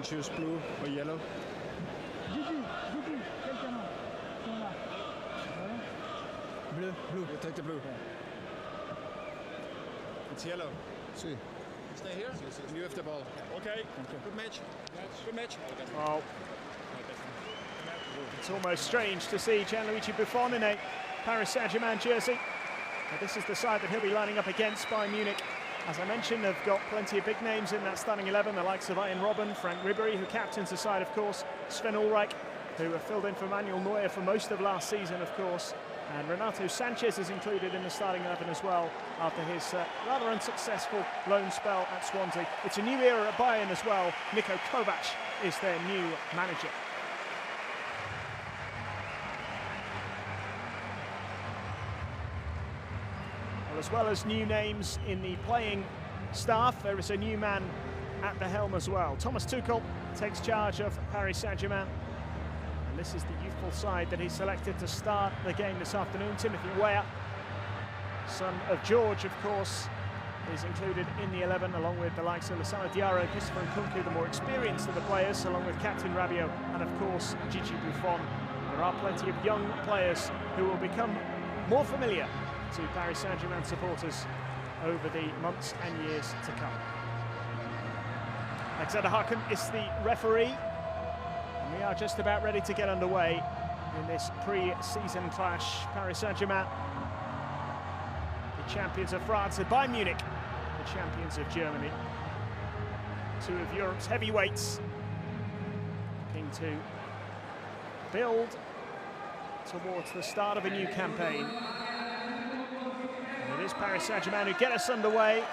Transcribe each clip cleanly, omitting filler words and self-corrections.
choose blue or yellow. Blue. You take the blue. It's yellow. See. Stay here. And you have the ball. Okay. Good match. Good match. Well, it's almost strange to see Gianluigi Buffon in a Paris Saint-Germain jersey. Now, this is the side that he'll be lining up against Bayern Munich. As I mentioned, they've got plenty of big names in that starting 11, the likes of Ian Robben, Frank Ribery, who captains the side, of course, Sven Ulreich, who filled in for Manuel Neuer for most of last season, of course. And Renato Sanchez is included in the starting 11 as well after his rather unsuccessful loan spell at Swansea. It's a new era at Bayern as well. Niko Kovac is their new manager. Well, as well as new names in the playing staff, there is a new man at the helm as well. Thomas Tuchel takes charge of Paris Saint-Germain. This is the youthful side that he selected to start the game this afternoon. Timothy Weah, son of George, of course, is included in the 11, along with the likes of Lassana Diarra, Christopher Nkunku, the more experienced of the players, along with Captain Rabiot and, of course, Gigi Buffon. There are plenty of young players who will become more familiar to Paris Saint-Germain supporters over the months and years to come. Alexander Haken is the referee. We are just about ready to get underway in this pre-season clash. Paris Saint-Germain, the champions of France, and Bayern Munich, the champions of Germany. Two of Europe's heavyweights looking to build towards the start of a new campaign. And it is Paris Saint-Germain who get us underway.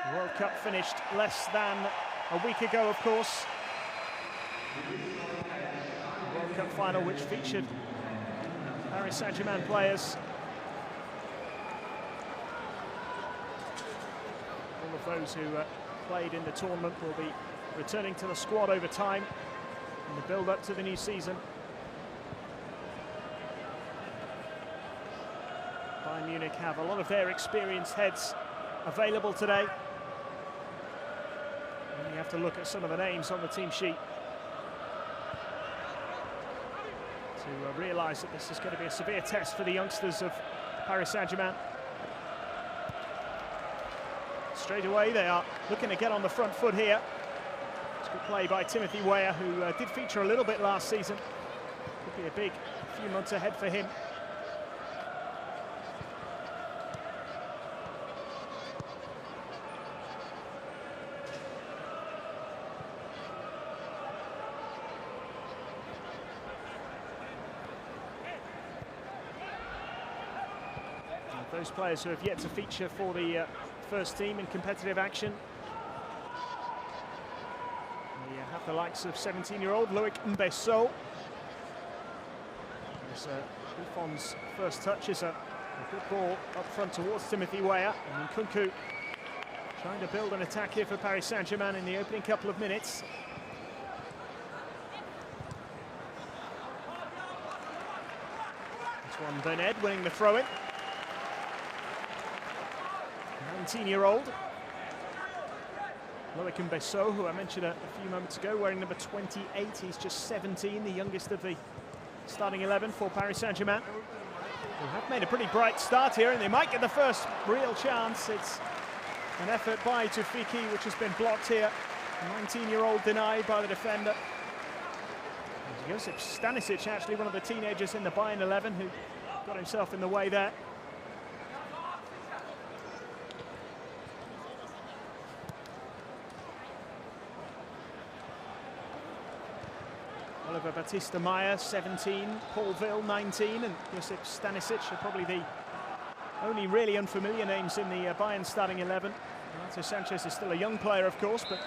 The World Cup finished less than a week ago, of course. The World Cup final, which featured Paris Saint-Germain players. All of those who played in the tournament will be returning to the squad over time in the build-up to the new season. Bayern Munich have a lot of their experienced heads available today. You have to look at some of the names on the team sheet to realise that this is going to be a severe test for the youngsters of Paris Saint-Germain. Straight away they are looking to get on the front foot here. It's good play by Timothy Weah, who did feature a little bit last season. Could be a big few months ahead for him. Those players who have yet to feature for the first team in competitive action. We have the likes of 17-year-old Loic Mbesso. Buffon's first touch is a good ball up front towards Timothy Weah. And Nkunku trying to build an attack here for Paris Saint-Germain in the opening couple of minutes. Antoine Berned winning the throw-in. 19-year-old Loic Mbesso, who I mentioned a few moments ago, wearing number 28. He's just 17, the youngest of the starting 11 for Paris Saint-Germain. They have made a pretty bright start here, and they might get the first real chance. It's an effort by Tufiki, which has been blocked here. 19-year-old denied by the defender. Josip Stanisic, actually one of the teenagers in the Bayern 11, who got himself in the way there. Oliver Batista Meyer, 17, Paul Ville, 19, and Josip Stanisic are probably the only really unfamiliar names in the Bayern starting 11. Renato Sanchez is still a young player, of course, but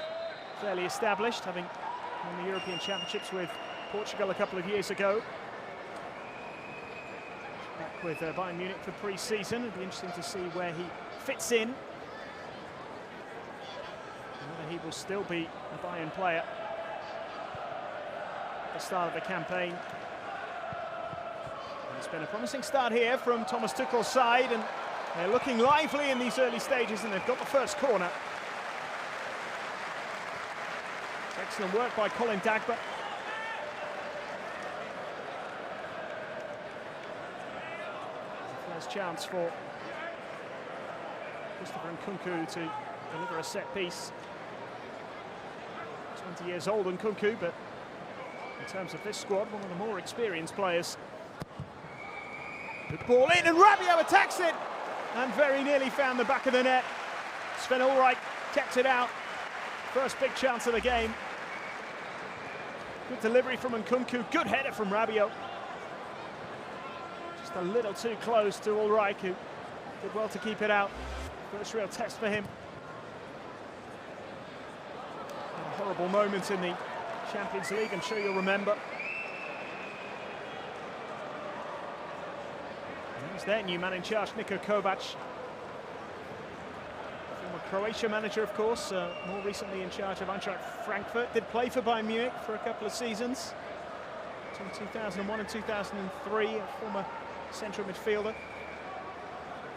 fairly established, having won the European Championships with Portugal a couple of years ago. Back with Bayern Munich for pre-season. It'll be interesting to see where he fits in. Whether he will still be a Bayern player at the start of the campaign. And it's been a promising start here from Thomas Tuchel's side, and They're looking lively in these early stages, and they've got the first corner. Excellent work by Colin Dagba. First chance for Christopher Nkunku to deliver a set piece. 20 years old Nkunku, but in terms of this squad, one of the more experienced players. Good ball in, and Rabiot attacks it, and very nearly found the back of the net. Sven Ulreich kept it out. First big chance of the game. Good delivery from Nkunku, good header from Rabiot. Just a little too close to Ulreich, who did well to keep it out. First real test for him. A horrible moment in the Champions League, I'm sure you'll remember. He's their new man in charge, Niko Kovac. Former Croatia manager, of course, more recently in charge of Eintracht Frankfurt. Did play for Bayern Munich for a couple of seasons. Between 2001 and 2003, a former central midfielder.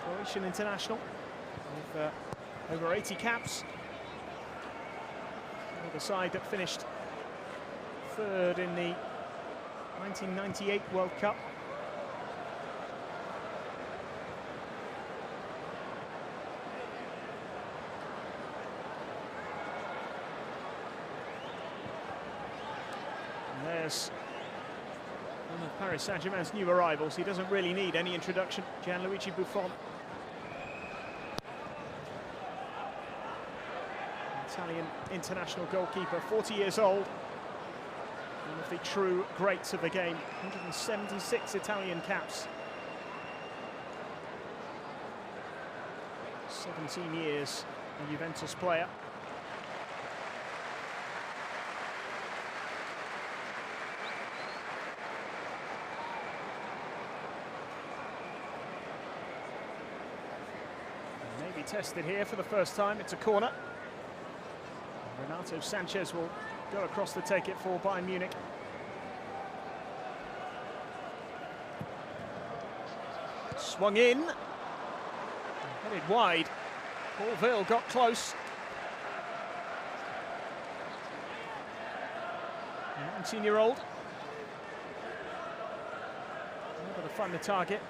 Croatian international with over 80 caps. The side that finished third in the 1998 World Cup. And there's one of Paris Saint-Germain's new arrivals. He doesn't really need any introduction, Gianluigi Buffon. Italian international goalkeeper, 40 years old. One of the true greats of the game. 176 Italian caps. 17 years a Juventus player. Maybe tested here for the first time. It's a corner. Renato Sanchez will go across to take it for Bayern Munich. Swung in. Headed wide. Paul Ville got close. 19-year-old. Able to find the target.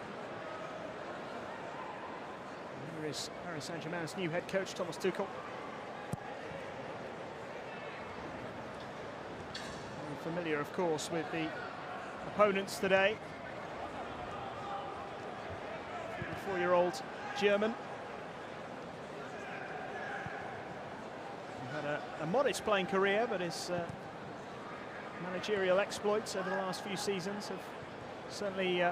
And here is Paris Saint-Germain's new head coach, Thomas Tuchel. Familiar, of course, with the opponents today. 34-year-old German. He had a modest playing career, but his managerial exploits over the last few seasons have certainly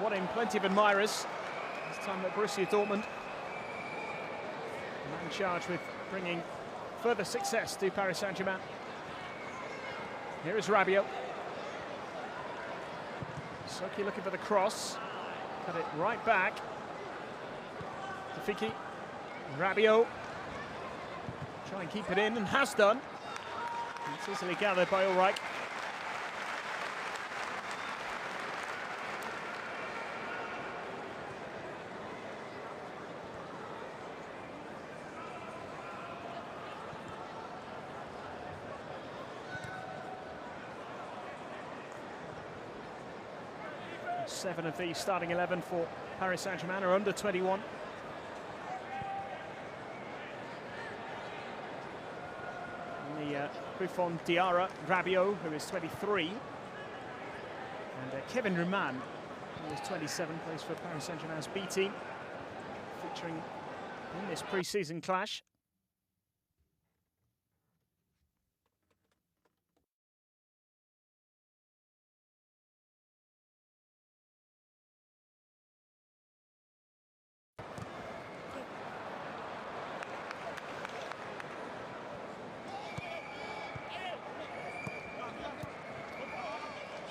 won him plenty of admirers. His time at Borussia Dortmund. The man charged with bringing further success to Paris Saint-Germain. Here is Rabiot. Soki looking for the cross. Cut it right back. Tafiki. Rabiot. Try and keep it in, and has done. It's easily gathered by Ulreich. Seven of the starting 11 for Paris Saint-Germain are under 21. And the Buffon, Diarra, Rabiot, who is 23. And Kevin Germain, who is 27, plays for Paris Saint-Germain's B team, featuring in this pre-season clash.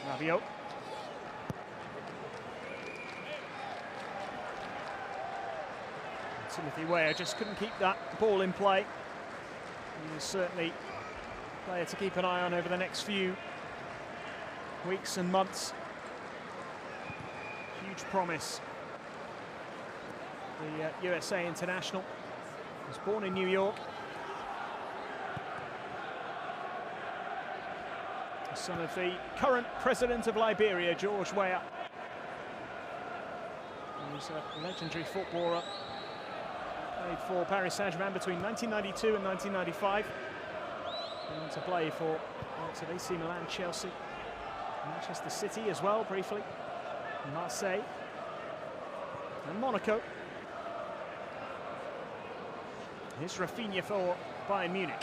Rabiot. Timothy Weah just couldn't keep that ball in play. He is certainly a player to keep an eye on over the next few weeks and months. Huge promise. the USA international. He was born in New York. The son of the current president of Liberia, George Weah. He's a legendary footballer. Played for Paris Saint-Germain between 1992 and 1995. Went to play for AC Milan, Chelsea, Manchester City as well, briefly, Marseille, and Monaco. Here's Rafinha for Bayern Munich.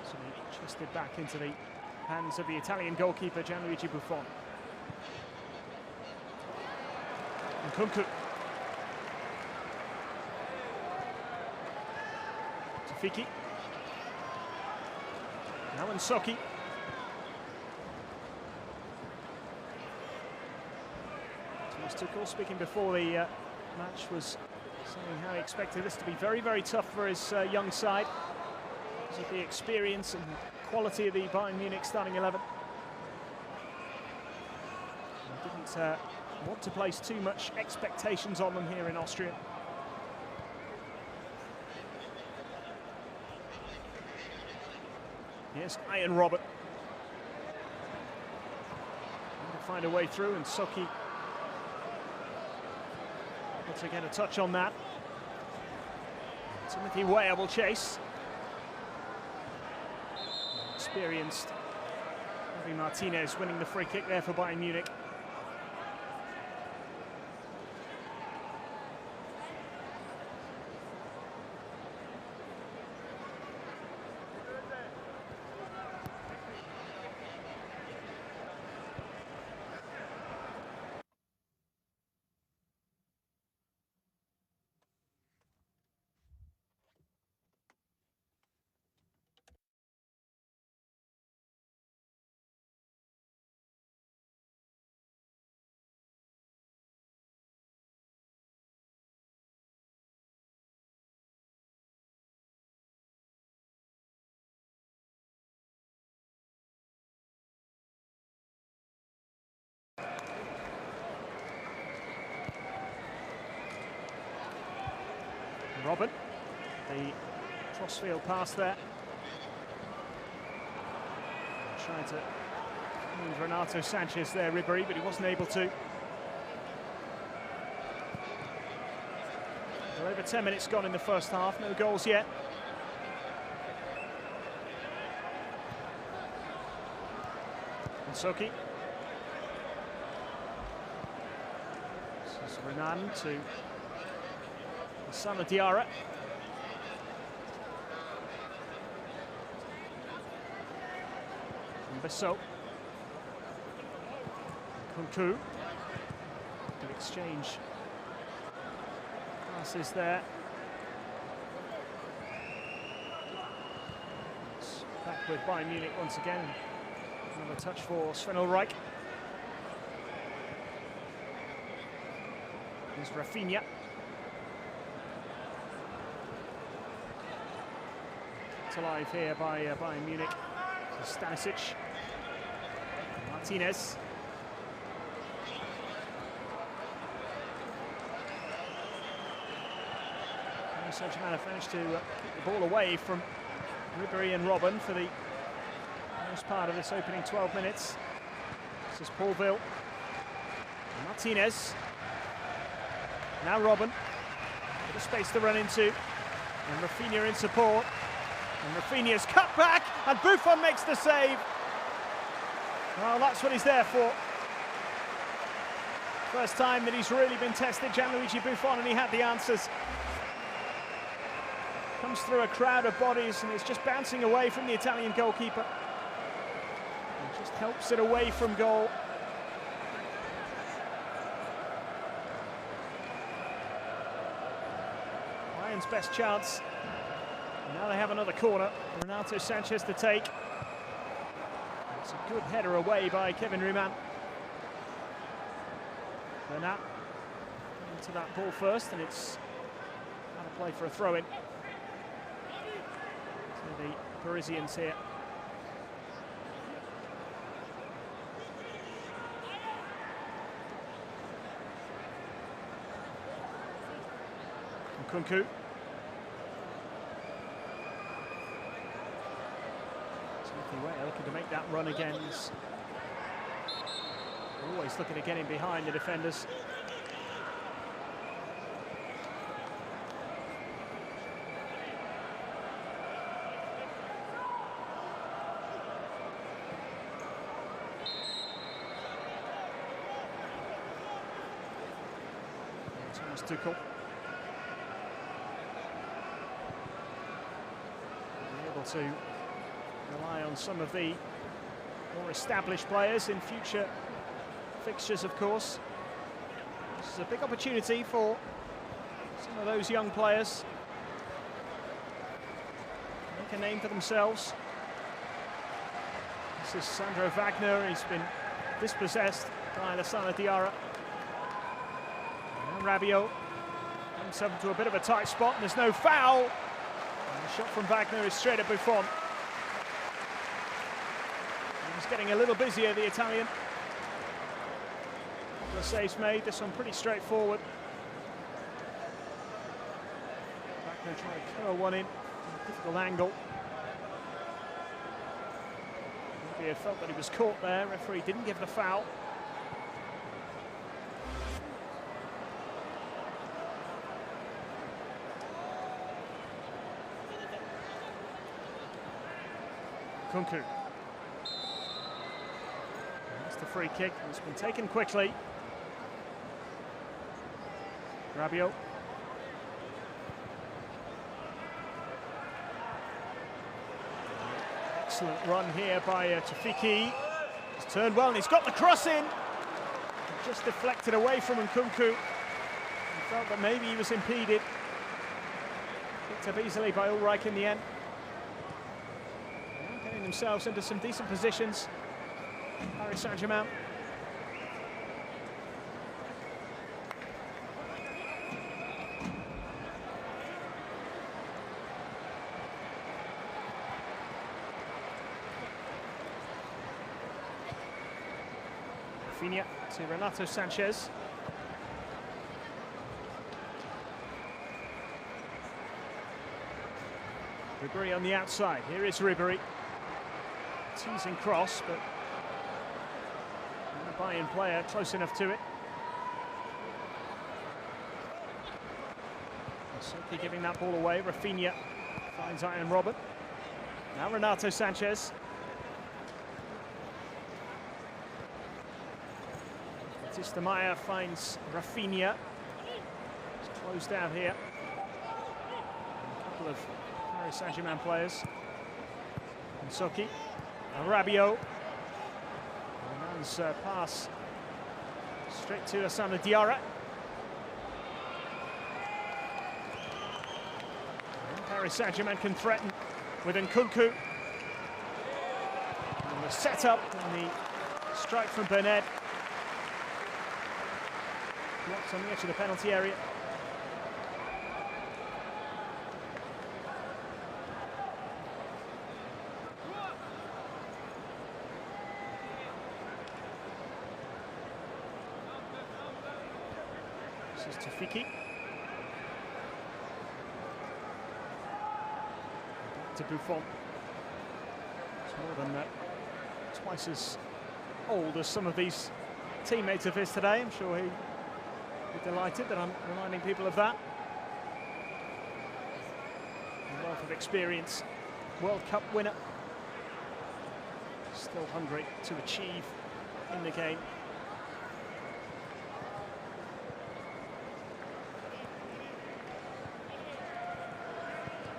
So he chested back into the hands of the Italian goalkeeper, Gianluigi Buffon. And Kunku. Tafiki. Now Nsocki. Thomas Tuchel, speaking before the match, was saying how he expected this to be very, very tough for his young side because of the experience and quality of the Bayern Munich starting 11. He didn't want to place too much expectations on them here in Austria. Here's Ian Robert. Trying to find a way through, and Soki able to get a touch on that. Timothy Weah will chase. Experienced Javi Martinez winning the free kick there for Bayern Munich. Robin, the crossfield pass there. Trying to move Renato Sanchez there, Ribéry, but he wasn't able to. Well, over 10 minutes gone in the first half, no goals yet. Nsocki. This is Renan to Sana Diarra. And Bissot. Kunku. Good exchange. Passes there. It's back with Bayern Munich once again. Another touch for Sven Ulreich. Here's Rafinha. Alive here by Bayern Munich. Stanisic. Martinez. Saint-Germain have managed to keep the ball away from Ribéry and Robin for the most part of this opening 12 minutes. This is Paulville. Martinez. Now Robin. Bit of space to run into. And Rafinha in support. And Rafinha's cut back, and Buffon makes the save. Well, that's what he's there for. First time that he's really been tested, Gianluigi Buffon, and he had the answers. Comes through a crowd of bodies, and it's just bouncing away from the Italian goalkeeper. And just helps it away from goal. Bayern's best chance. Now they have another corner. Renato Sanchez to take. It's a good header away by Kevin Germain. Bernat into that ball first, and it's out of play for a throw-in to the Parisians here. Kunku. Timothy Weah looking to make that run again. He's always looking to get in behind the defenders. Thomas Tuchel. Able to rely on some of the more established players in future fixtures, of course. This is a big opportunity for some of those young players to make a name for themselves. This is Sandro Wagner. He's been dispossessed by Lassana Diarra. And Rabiot comes up into a bit of a tight spot, and there's no foul. And the shot from Wagner is straight at Buffon. He's getting a little busier, the Italian. Couple of saves made, this one pretty straightforward. Wagner trying to curl one in, a difficult angle. Maybe he felt that he was caught there, referee didn't give the foul. Kunku. That's the free kick. It's been taken quickly. Rabiot. Excellent run here by Tafiki. He's turned well and he's got the cross in. Just deflected away from Nkunku. He felt that maybe he was impeded. Picked up easily by Ulreich in the end. Getting themselves into some decent positions. Paris Saint-Germain. Rafinha to Renato Sanchez. Ribéry on the outside. Here is Ribéry. Teasing cross, but the Bayern player close enough to it. Simply giving that ball away. Rafinha finds Ian Robert. Now Renato Sanchez. Batista Meyer finds Rafinha. It's closed out here. A couple of Paris Saint-Germain players. Soki. Rabiot. Germain's pass straight to Lassana Diarra. And Paris Saint-Germain can threaten with Nkunku. And the setup and the strike from Bernard. Blocked on the edge of the penalty area. This is Tafiki. Back to Buffon. It's more than twice as old as some of these teammates of his today. I'm sure he'd be delighted that I'm reminding people of that. A wealth of experience. World Cup winner. Still hungry to achieve in the game.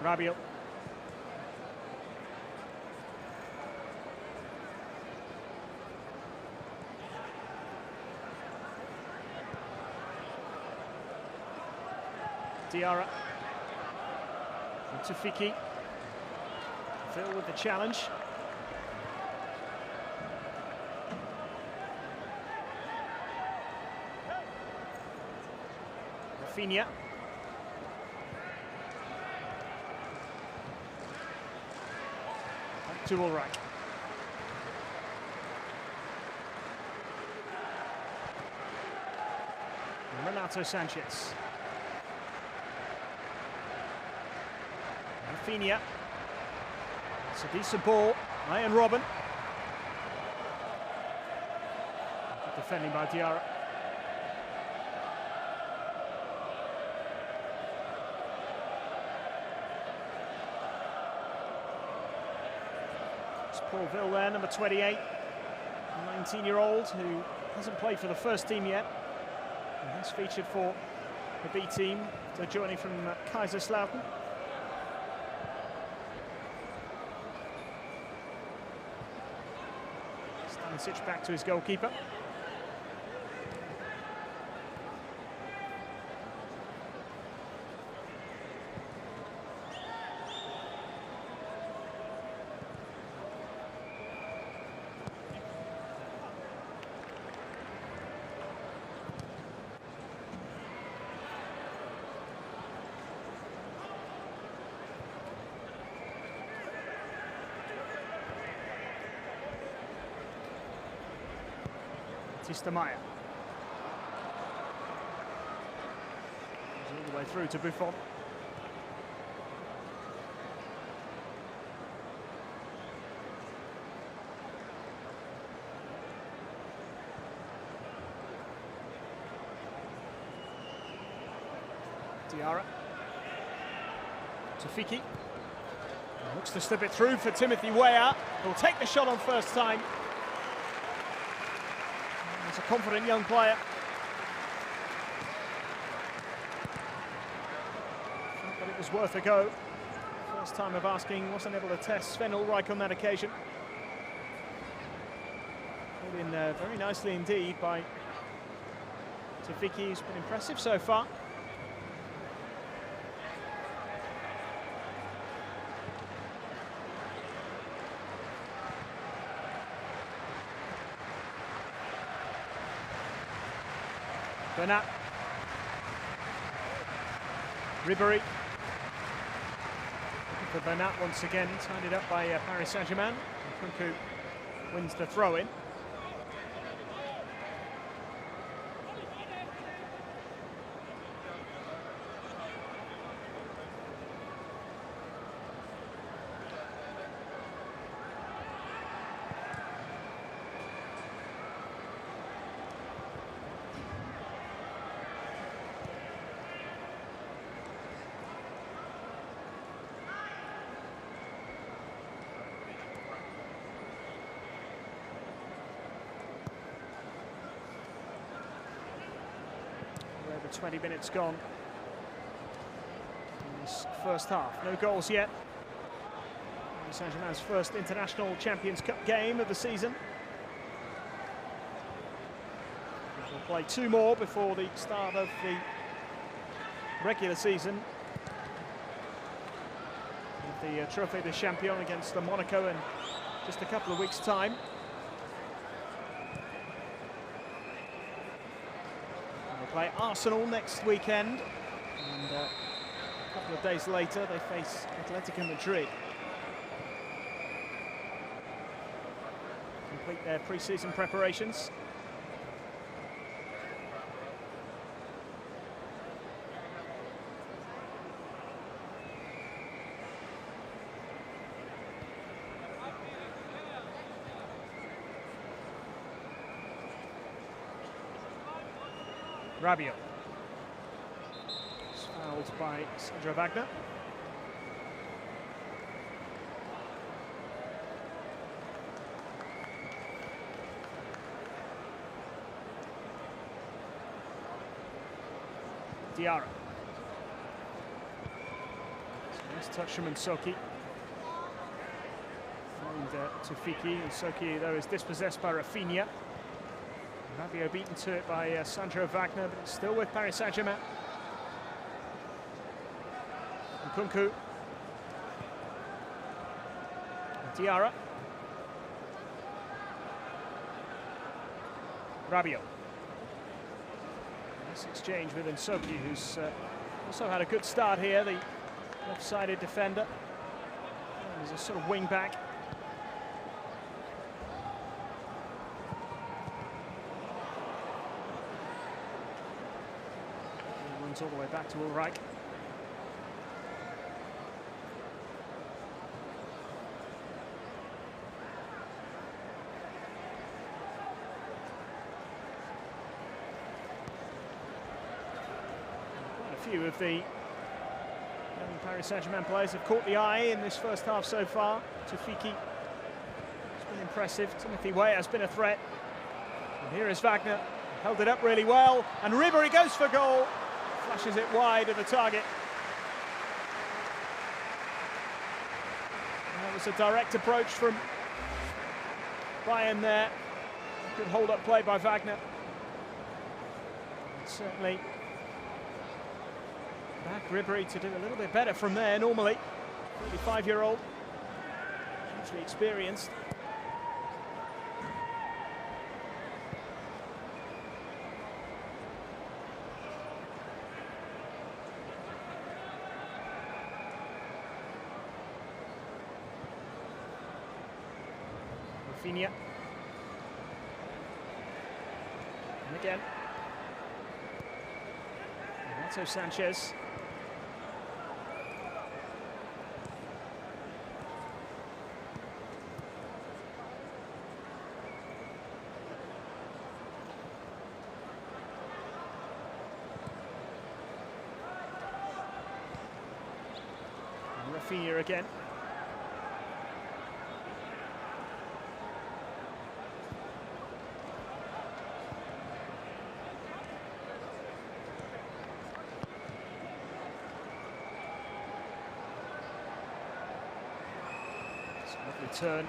Rabiot. Diarra. And Tafiki. Phil with the challenge. Rafinha. To Ulreich. Renato Sanchez. Rafinha. It's a decent ball. Ian Robben. Good defending by Diarra. It's Paul Ville there, number 28. A 19-year-old who hasn't played for the first team yet. And has featured for the B team, so joining from Kaiserslautern. Stanisic back to his goalkeeper. Meyer. All the way through to Buffon. Diarra. Tofiki. Looks to slip it through for Timothy Weah. He'll take the shot on first time. He's a confident young player. But it was worth a go. First time of asking, wasn't able to test Sven Ulreich on that occasion. Put in very nicely indeed by Tofiki, who's been impressive so far. Bernat. Ribéry. For Bernat once again, tied it up by Paris Saint-Germain. Kunku wins the throw-in. Over 20 minutes gone in this first half. No goals yet. Saint-Germain's first International Champions Cup game of the season. We'll play two more before the start of the regular season. With the Trophée des Champions against the Monaco in just a couple of weeks' time. Play Arsenal next weekend, and a couple of days later they face Atletico Madrid. Complete their pre-season preparations. Rabiot. It's fouled by Sandro Wagner. Diarra. Nice touch from Nsoki. And Tofiki. Nsoki, though, is dispossessed by Rafinha. Rabiot beaten to it by Sandro Wagner, but it's still with Paris Saint-Germain. Kunku. Diarra. Rabiot. Nice exchange with Nsoki, who's also had a good start here, the left-sided defender. He's a sort of wing-back. All the way back to Ulreich. few of the young Paris Saint-Germain players have caught the eye in this first half so far. Tufiki has been impressive. Timothy Weah has been a threat. And here is Wagner, held it up really well, and Ribéry goes for goal, flashes it wide of the target. And that was a direct approach from Bayern there. Good hold-up play by Wagner. And certainly back Ribéry to do a little bit better from there normally. 35-year-old, hugely experienced. Rafinha. And again. Renato Sanchez. And Rafinha again. Lovely turn.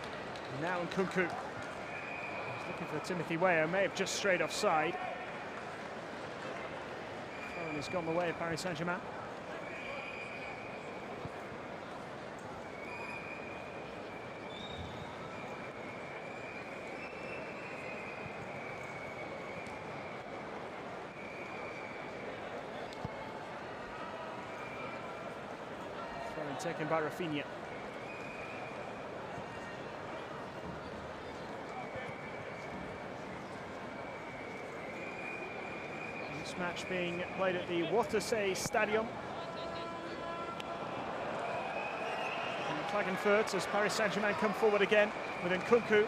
Now Nkunku. He's looking for Timothy Weah, may have just strayed offside. Throw has gone the way of Paris Saint-Germain. Throw taken by Rafinha. This match being played at the Watersee Stadium in Klagenfurt as Paris Saint-Germain come forward again with Nkunku.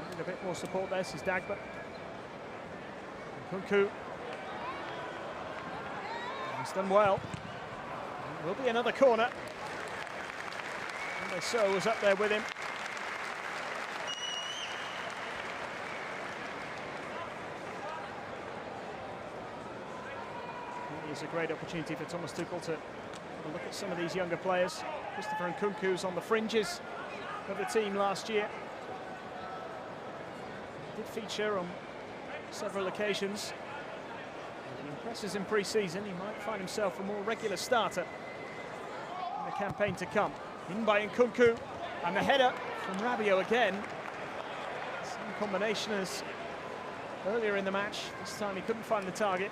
Need a bit more support there, this is Dagba. Nkunku. He's done well. Will be another corner. And so was up there with him. It's a great opportunity for Thomas Tuchel to have a look at some of these younger players. Christopher Nkunku's on the fringes of the team last year. He did feature on several occasions. If he impresses in pre-season, he might find himself a more regular starter in the campaign to come. In by Nkunku, and the header from Rabiot again. Same combination as earlier in the match. This time he couldn't find the target.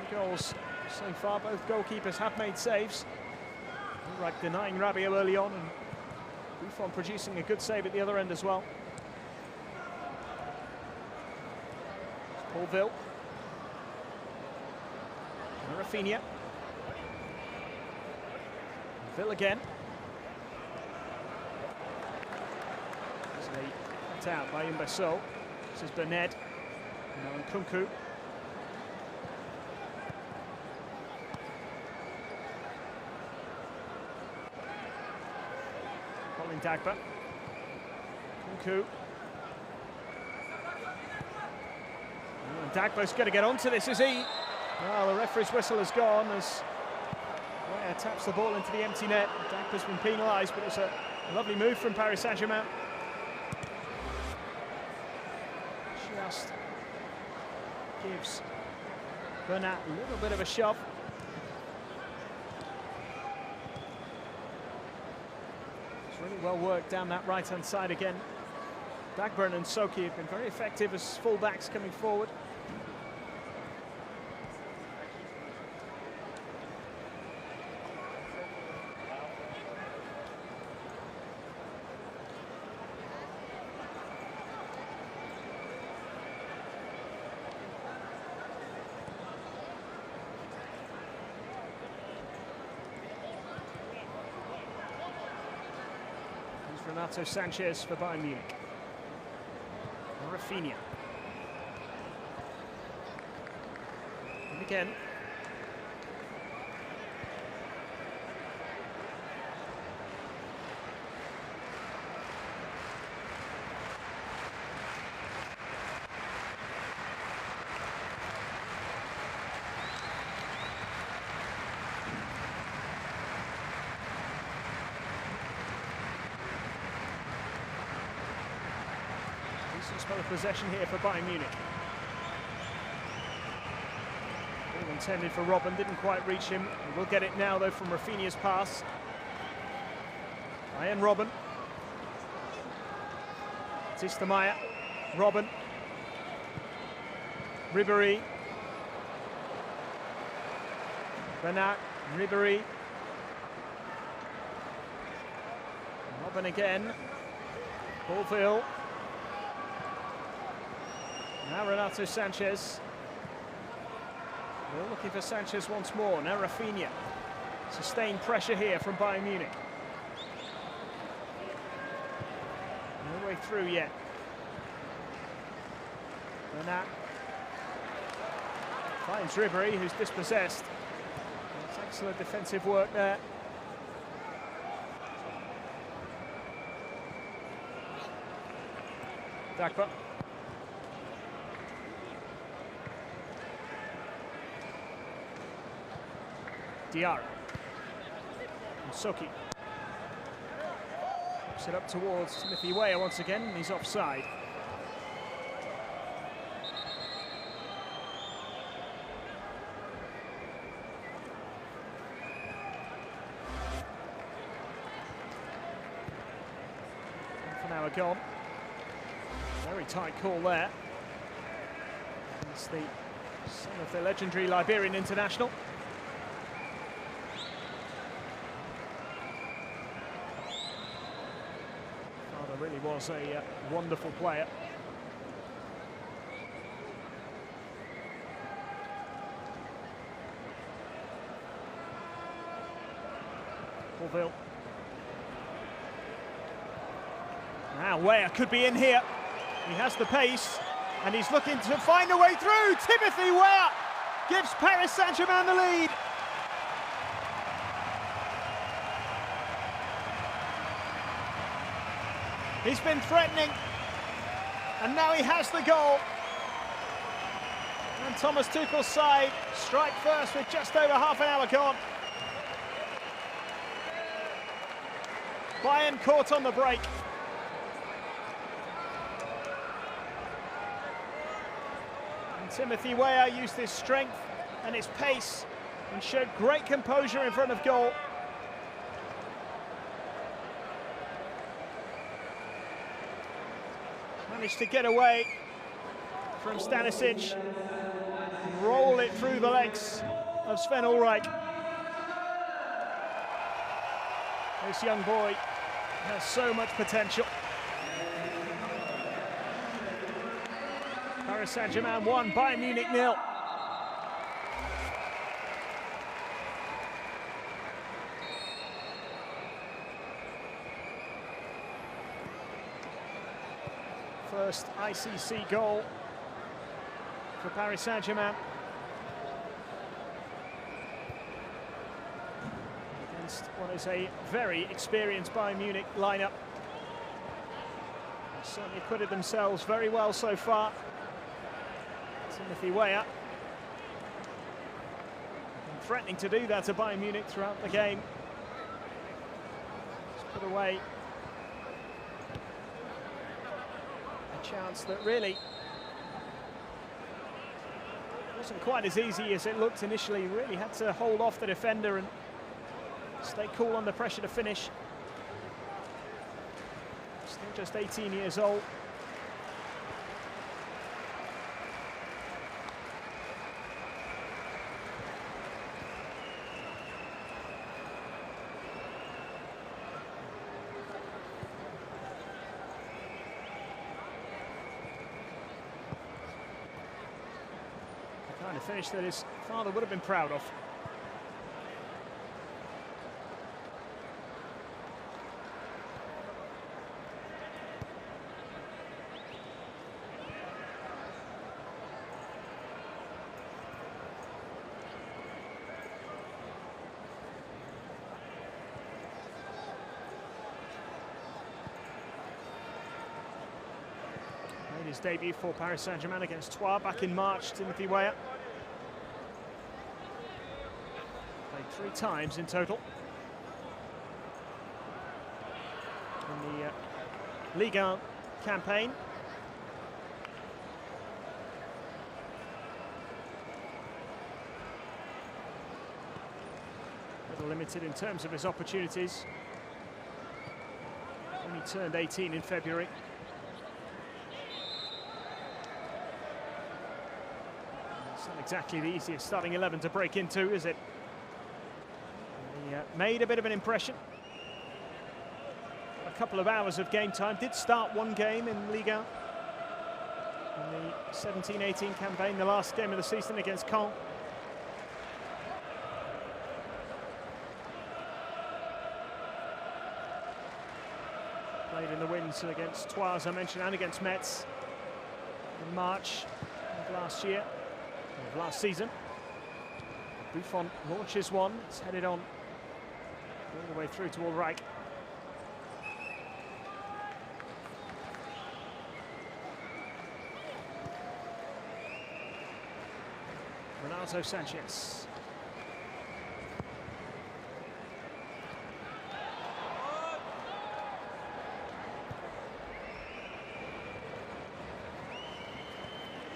Goals so far, both goalkeepers have made saves. Like denying Rabiot early on, and Buffon producing a good save at the other end as well. Paul Ville. And Rafinha. Ville again. There's a cut out by Umbesso. This is Berned. Now Nkunku. Dagba. Nkunku. And Dagba's going to get onto this, is he? Well, the referee's whistle has gone as Weah taps the ball into the empty net. Dagba's been penalised, but it's a lovely move from Paris Saint-Germain. Just gives Bernat a little bit of a shove. Really well worked down that right-hand side again. Dagba and Soki have been very effective as full-backs coming forward. Renato Sanchez for Bayern Munich. Rafinha. again. Decent spell of possession here for Bayern Munich. Ball intended for Robben, didn't quite reach him. We'll get it now though from Rafinha's pass. Bayern Robben. Tistemaya. Robben. Ribéry. Bernat. Ribéry. Robben again. Bourvil. Now Renato Sanchez. We're looking for Sanchez once more. Now Rafinha. Sustained pressure here from Bayern Munich. No way through yet. Bernat finds Ribéry, who's dispossessed. That's excellent defensive work there. Dagba. Diarra. And Soki. Puts it up towards Timothy Weah once again, and he's offside. Half an hour gone. Very tight call there. It's the son of the legendary Liberian international. Really was a wonderful player. Bourvil. Now Weah could be in here. He has the pace and he's looking to find a way through. Timothy Weah gives Paris Saint-Germain the lead. He's been threatening, and now he has the goal. And Thomas Tuchel's side strike first with just over half an hour gone. Bayern caught on the break. And Timothy Weah used his strength and his pace and showed great composure in front of goal. Managed to get away from Stanisic and roll it through the legs of Sven Ulreich. This young boy has so much potential. Paris Saint-Germain 1, Bayern Munich 0. First ICC goal for Paris Saint-Germain against what is a very experienced Bayern Munich lineup. They've certainly acquitted themselves very well so far. Timothy Weah been threatening to do that to Bayern Munich throughout the game. He's put away chance that really wasn't quite as easy as it looked initially. Really had to hold off the defender and stay cool under pressure to finish. Still just 18 years old. Kind of finish that his father would have been proud of. his debut for Paris Saint-Germain against Troyes back in March. Timothy Weah played 3 times in total in the Ligue 1 campaign. A little limited in terms of his opportunities. Only turned 18 in February. It's not exactly the easiest starting 11 to break into, is it? He made a bit of an impression. A couple of hours of game time. Did start one game in Ligue 1 in the 17-18 campaign, the last game of the season against Caen. Played in the wins against Troyes, as I mentioned, and against Metz in March of last year, of last season. Buffon launches one, it's headed on all the way through to Ulreich. Renato Sanchez.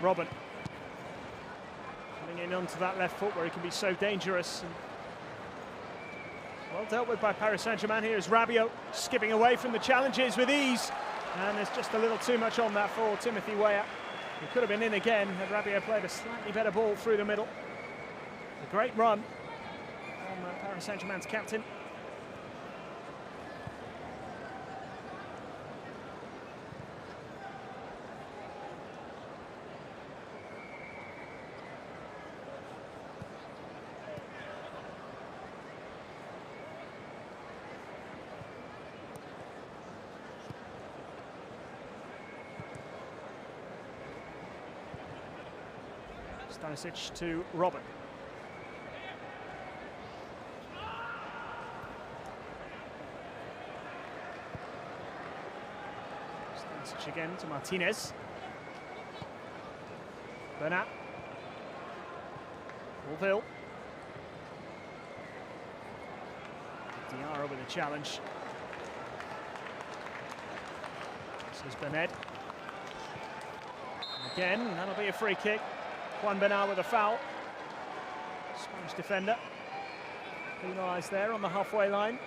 Robin coming in onto that left foot where he can be so dangerous. And well dealt with by Paris Saint-Germain. Here is Rabiot skipping away from the challenges with ease. And there's just a little too much on that for Timothy Weah. He could have been in again had Rabiot played a slightly better ball through the middle. A great run from Paris Saint-Germain's captain. Stanisic to Robin. Stanisic again to Martinez. Bernat. Orville. Diarra with a challenge. This is Bernat. Again, that'll be a free kick. Juan Bernat with a foul. Spanish defender penalised there on the halfway line.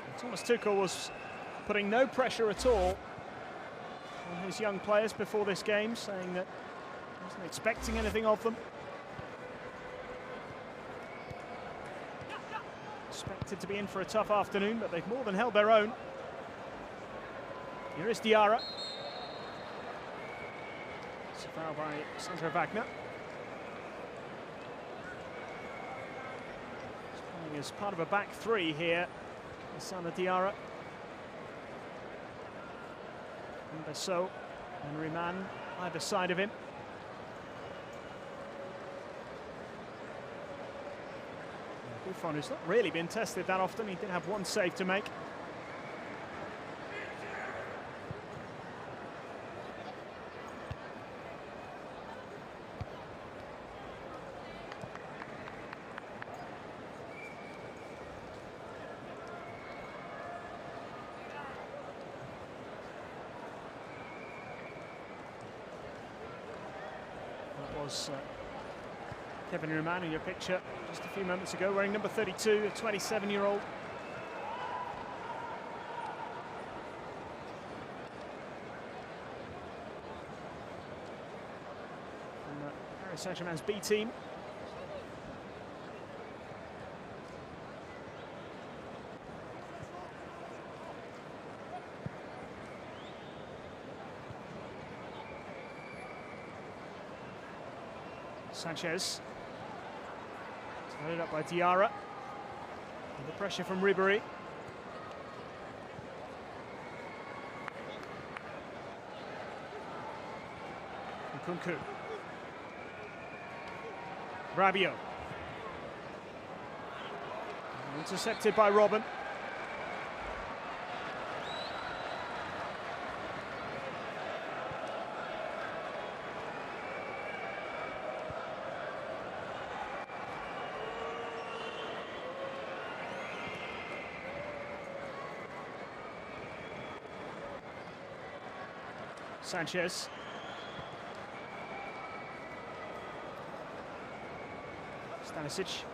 And Thomas Tuchel was putting no pressure at all on his young players before this game, saying that he wasn't expecting anything of them. Expected to be in for a tough afternoon, but they've more than held their own. Here is Diarra. It's a foul by Sandro Wagner. He's playing as part of a back three here. Sana Diarra. And Basso and Riemann either side of him. Buffon, who's not really been tested that often. He did have one save to make. Was Kevin Riemann in your picture just a few moments ago, wearing number 32, a 27-year-old. From Paris Saint-Germain's B team. Sanchez, started up by Diarra, under pressure from Ribéry. Nkunku. Rabiot. Intercepted by Robin. Sanchez. Stanisic.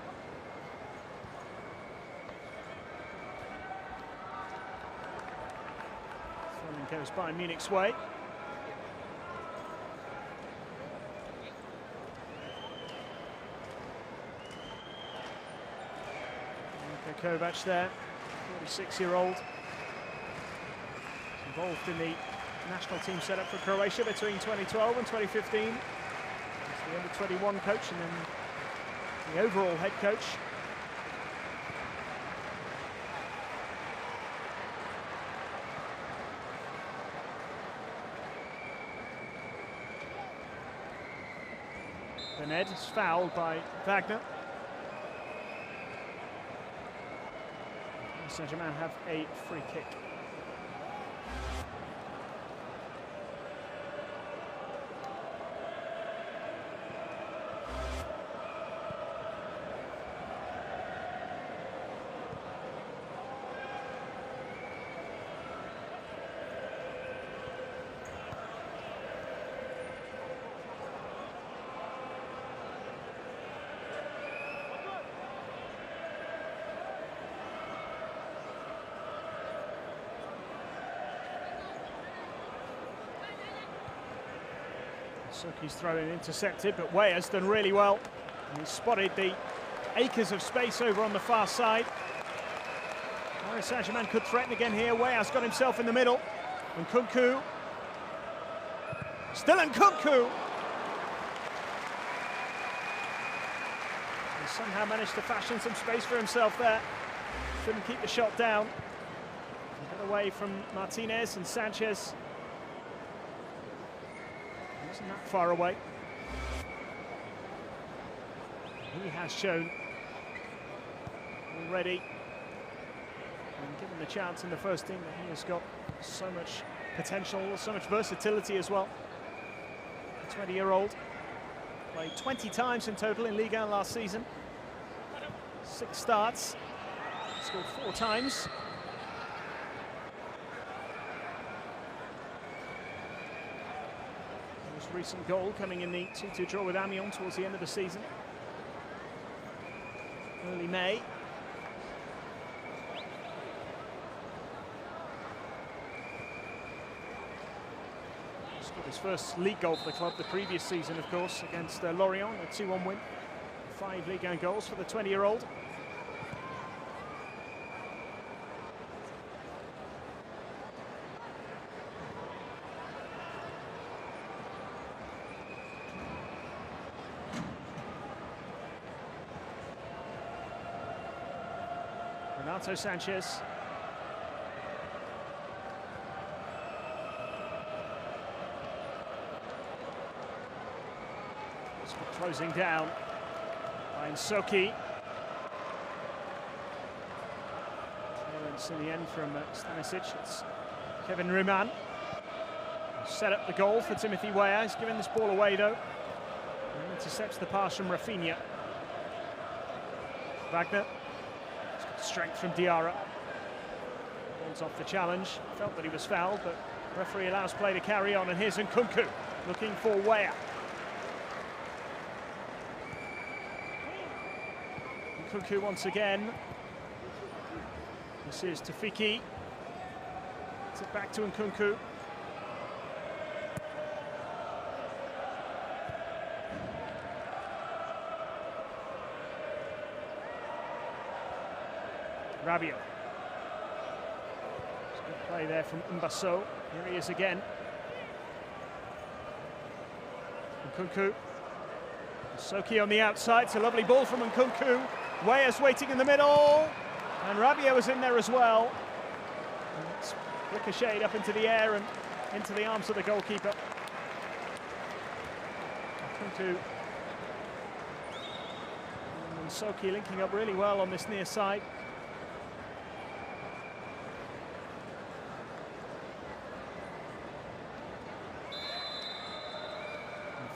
Throwing goes Bayern Munich's way. Kovac there, 46-year-old. Involved in the national team setup for Croatia between 2012 and 2015. He's the under-21 coach and then the overall head coach. Berned is fouled by Wagner. Saint-Germain have a free kick. Soki's throw in intercepted, but Weah's done really well. And he's spotted the acres of space over on the far side. Paris Saint-Germain could threaten again here. Weah's got himself in the middle. And Nkunku. Still Nkunku. He somehow managed to fashion some space for himself there. Couldn't keep the shot down. Got away from Martinez and Sanchez. Isn't that far away. He has shown already, and given the chance in the first team, that he has got so much potential, so much versatility as well. The 20-year-old played 20 times in total in Ligue 1 last season. 6 starts, scored 4 times. Recent goal coming in the 2-2 draw with Amiens towards the end of the season. Early May. Scored his first league goal for the club the previous season, of course, against Lorient, a 2-1 win. 5 Ligue 1 goals for the 20-year-old. Renato Sanchez. Closing down by Soki. Clearance in the end from Stanisic. It's Kevin Germain. Set up the goal for Timothy Weah. He's given this ball away though. And intercepts the pass from Rafinha. Wagner. Strength from Diarra. Holds off the challenge. Felt that he was fouled, but referee allows play to carry on. And here's Nkunku looking for Weah. Nkunku once again. This is Tafiki. It's it back to Nkunku. Rabiot. Good play there from Mbasso. Here he is again. Nkunku. Soki on the outside. It's a lovely ball from Nkunku. Weah's waiting in the middle. And Rabiot was in there as well. And it's ricocheted up into the air and into the arms of the goalkeeper. Nkunku and Soki linking up really well on this near side.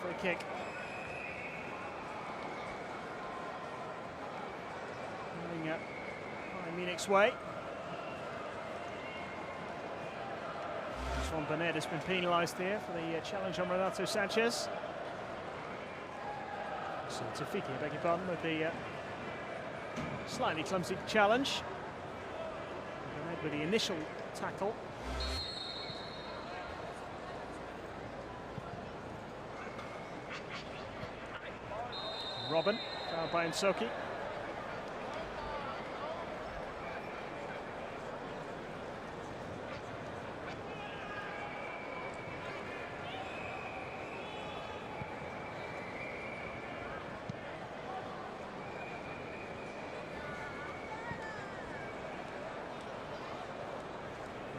Free kick. Moving up Bayern Munich's way. Buffon Bernat has been penalised here for the challenge on Renato Sanchez. So Tafiki, I beg your pardon, with the slightly clumsy challenge. Bernat with the initial tackle. Robin, fouled by Nsoki.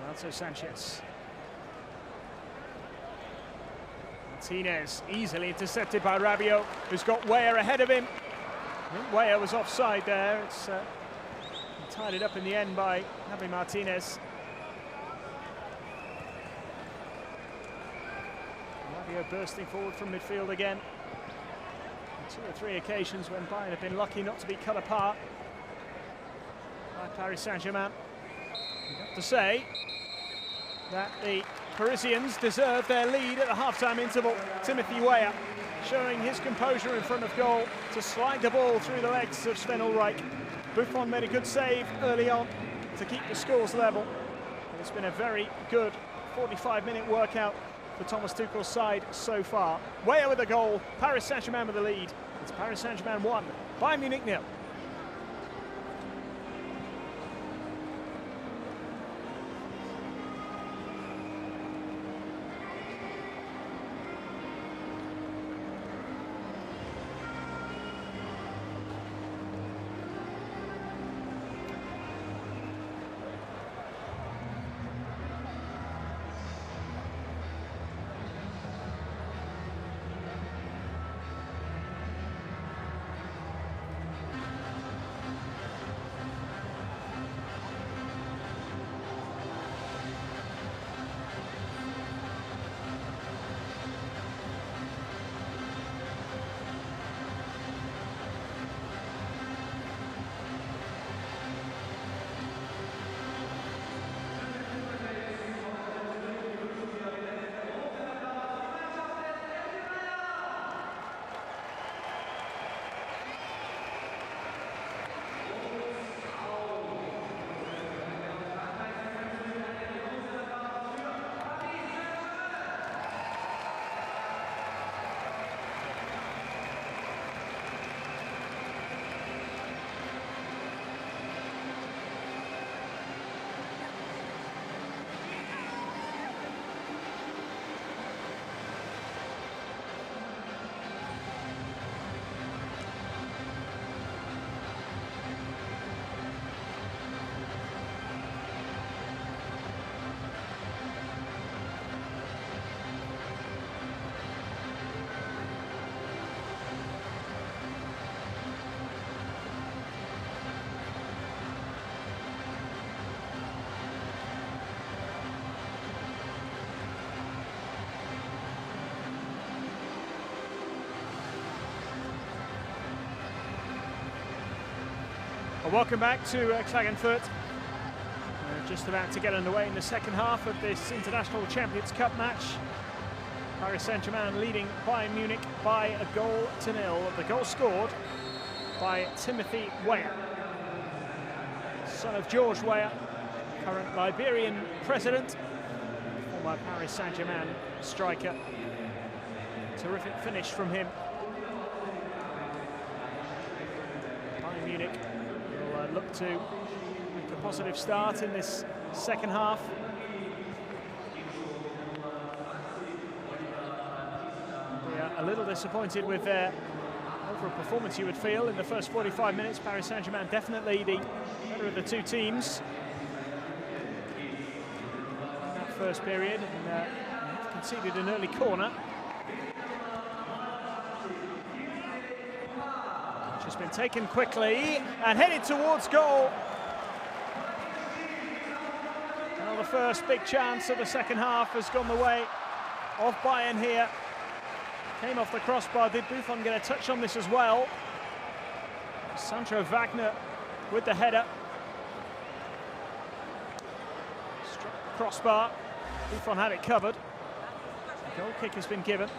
Renato Sanchez. Martinez easily intercepted by Rabiot, who's got Weah ahead of him. I think Weah was offside there. It's tied it up in the end by Javi Martinez. Rabiot bursting forward from midfield again. On 2 or 3 occasions when Bayern have been lucky not to be cut apart by Paris Saint-Germain. You've got to say that the Parisians deserve their lead at the half-time interval. Timothy Weah showing his composure in front of goal to slide the ball through the legs of Sven Ulreich. Buffon made a good save early on to keep the scores level. And it's been a very good 45-minute workout for Thomas Tuchel's side so far. Weah with a goal, Paris Saint-Germain with the lead. It's Paris Saint-Germain 1, Bayern Munich 0. Well, welcome back to Klagenfurt. Just about to get underway in the second half of this International Champions Cup match. Paris Saint-Germain leading Bayern Munich by a goal to nil. The goal scored by Timothy Weah, son of George Weah, current Liberian president, former Paris Saint-Germain striker. Terrific finish from him. Bayern Munich will look to make a positive start in this second half. A little disappointed with their overall performance, you would feel, in the first 45 minutes. Paris Saint-Germain definitely the better of the two teams in that first period, and conceded an early corner, which has been taken quickly and headed towards goal. Well, the first big chance of the second half has gone the way of Bayern here. Came off the crossbar. Did Buffon get a touch on this as well? Sandro Wagner with the header. Struck the crossbar. Buffon had it covered. The goal kick has been given.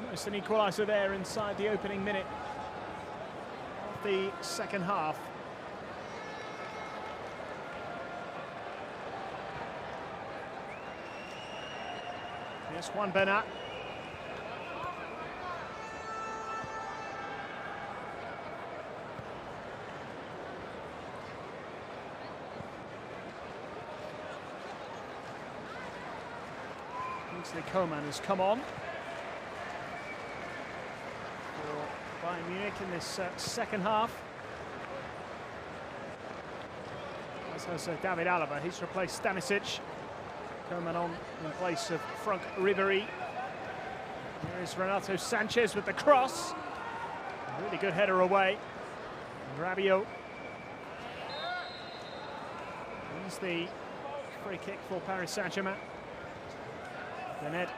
Almost an equaliser there inside the opening minute of the second half. Here's Juan Bernat. Germain has come on for Bayern Munich in this second half. As has David Alaba, he's replaced Stanisic. Germain on in place of Franck Ribéry. Here is Renato Sanchez with the cross. A really good header away. And Rabiot. Here's the free kick for Paris Saint-Germain. Bernat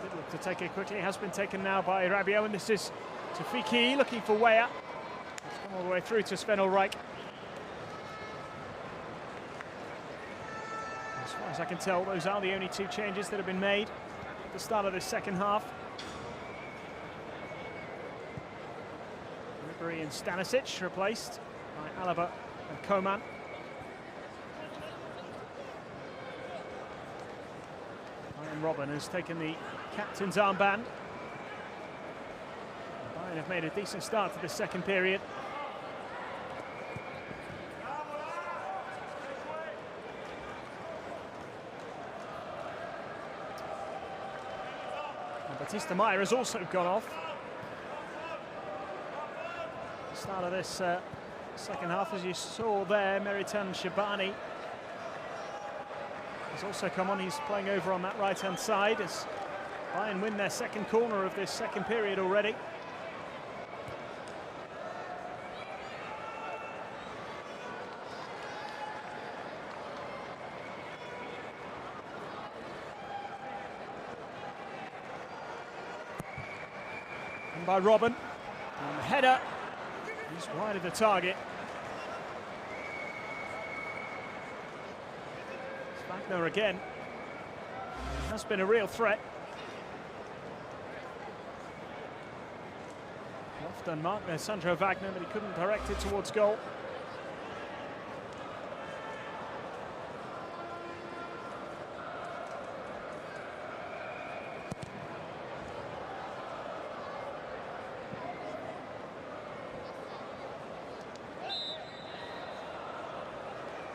did look to take it quickly. It has been taken now by Rabiot, and this is Tafiki looking for Weah. It's come all the way through to Sven Ulreich. As far as I can tell, those are the only two changes that have been made at the start of the second half. Ribéry and Stanisic replaced by Alaba and Coman. Robin has taken the captain's armband. Bayern have made a decent start to the second period. And Batista Meyer has also gone off. At the start of this second half, as you saw there, Meritan Shabani has also come on. He's playing over on that right-hand side as Bayern win their second corner of this second period already. And by Robin, and the header is wide of the target. Wagner again. It has been a real threat. Often marked there, Sandro Wagner, but he couldn't direct it towards goal.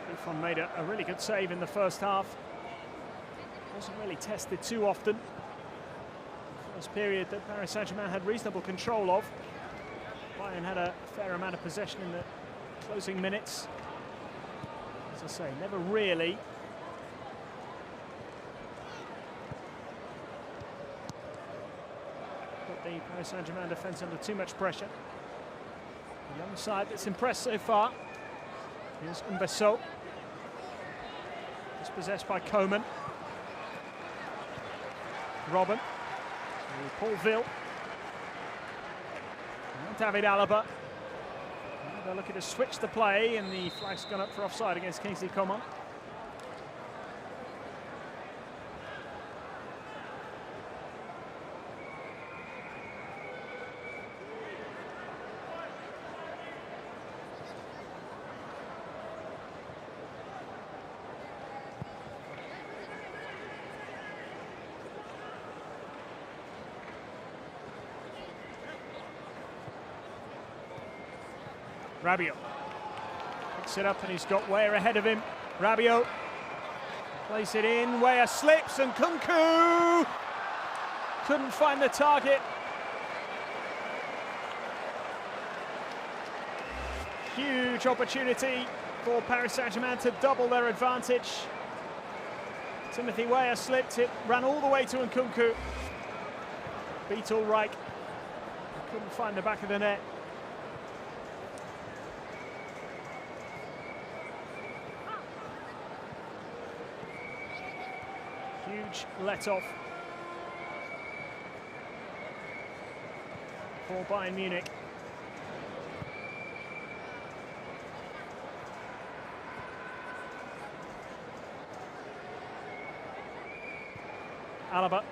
Buffon made a really good save in the first half. Wasn't really tested too often. First period that Paris Saint-Germain had reasonable control of. Bayern had a fair amount of possession in the closing minutes. As I say, never really put the Paris Saint-Germain defence under too much pressure. The young side that's impressed so far is Umbesso. Possessed by Coman. Robin. Paul Ville. And David Alaba. And they're looking to switch the play, and the flag's gone up for offside against Kingsley Coman. Rabiot picks it up, and he's got Weah ahead of him. Rabiot plays it in. Weah slips, and Kunku couldn't find the target. Huge opportunity for Paris Saint-Germain to double their advantage. Timothy Weah slipped, it ran all the way to Nkunku. Beat Ulreich. Couldn't find the back of the net. Huge let-off for Bayern Munich. Alaba.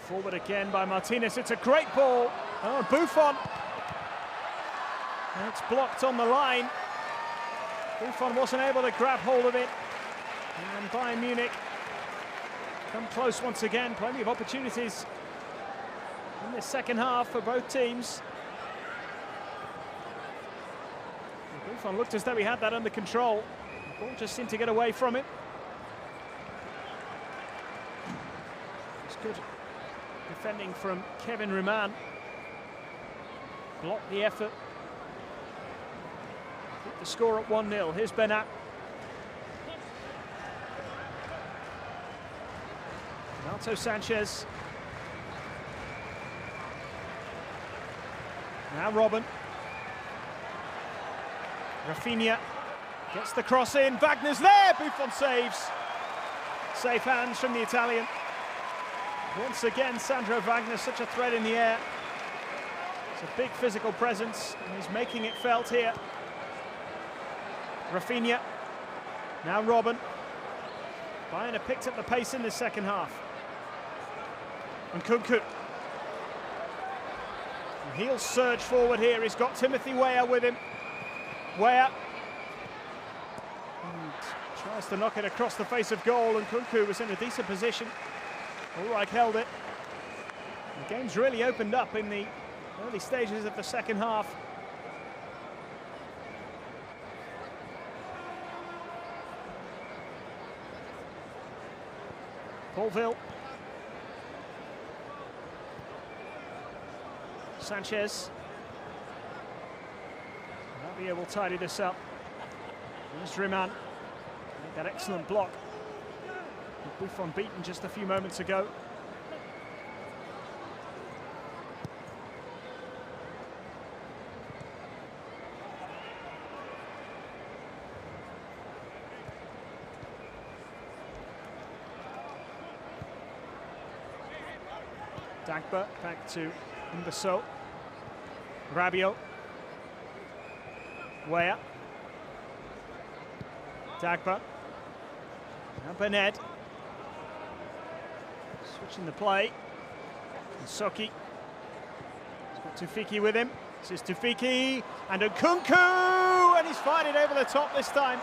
Forward again by Martinez. It's a great ball. Oh, Buffon. And it's blocked on the line. Buffon wasn't able to grab hold of it. And Bayern Munich come close once again. Plenty of opportunities in the second half for both teams. Buffon looked as though he had that under control. The ball just seemed to get away from him. It's good defending from Germain. Blocked the effort. Keep the score at 1-0. Here's Bernat. Renato Sanchez. Now Robben. Rafinha gets the cross in. Wagner's there. Buffon saves. Safe hands from the Italian. Once again, Sandro Wagner, such a threat in the air. It's a big physical presence, and he's making it felt here. Rafinha. Now Robben. Bayern have picked up the pace in the second half. And Kunku. And he'll surge forward here. He's got Timothy Weah with him. Weah. And tries to knock it across the face of goal, and Kunku was in a decent position. Ulreich held it. The game's really opened up in the early stages of the second half. Paulville. Sanchez. Rabia will tidy this up. There's Germain. That excellent block. Buffon beaten just a few moments ago. Dagba back to Mbasso. Rabiot. Weah. Dagba. Now Bernat. Switching the play. And Soki. He's got Tufiki with him. This is Tufiki. And Nkunku! And he's fired it over the top this time.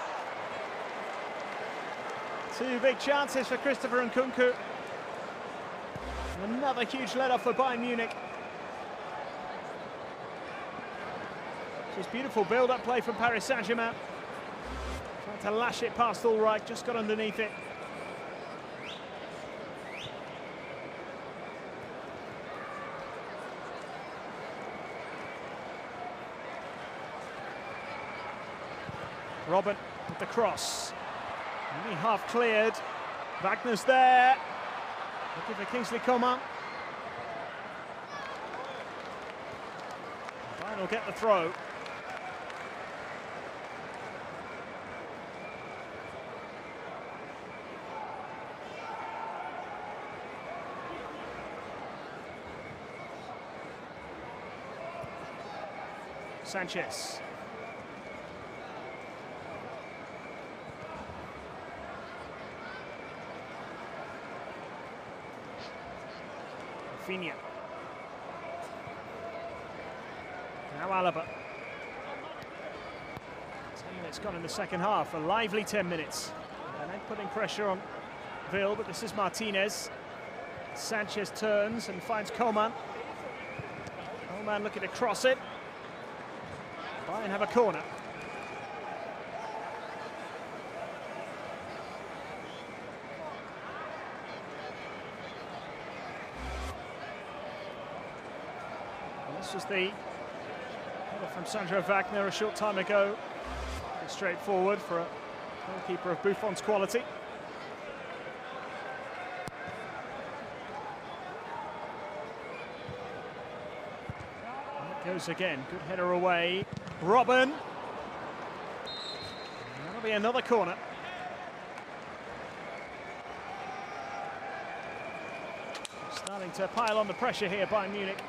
Two big chances for Christopher Nkunku. Another huge let-off for Bayern Munich. Just beautiful build-up play from Paris Saint-Germain. Trying to lash it past Ulreich, just got underneath it. Robben with the cross. Only half cleared. Wagner's there. Looking for Kingsley Coman. Bayern will get the throw. Sanchez. Rafinha. Now Alaba. 10 minutes gone in the second half. A lively 10 minutes. And then putting pressure on Ville, but this is Martinez. Sanchez turns and finds Coman. Coman looking to cross it. Bayern have a corner. This was the header from Sandro Wagner a short time ago. Pretty straightforward for a goalkeeper of Buffon's quality. And it goes again. Good header away. Robben. That'll be another corner. Starting to pile on the pressure here, Bayern Munich.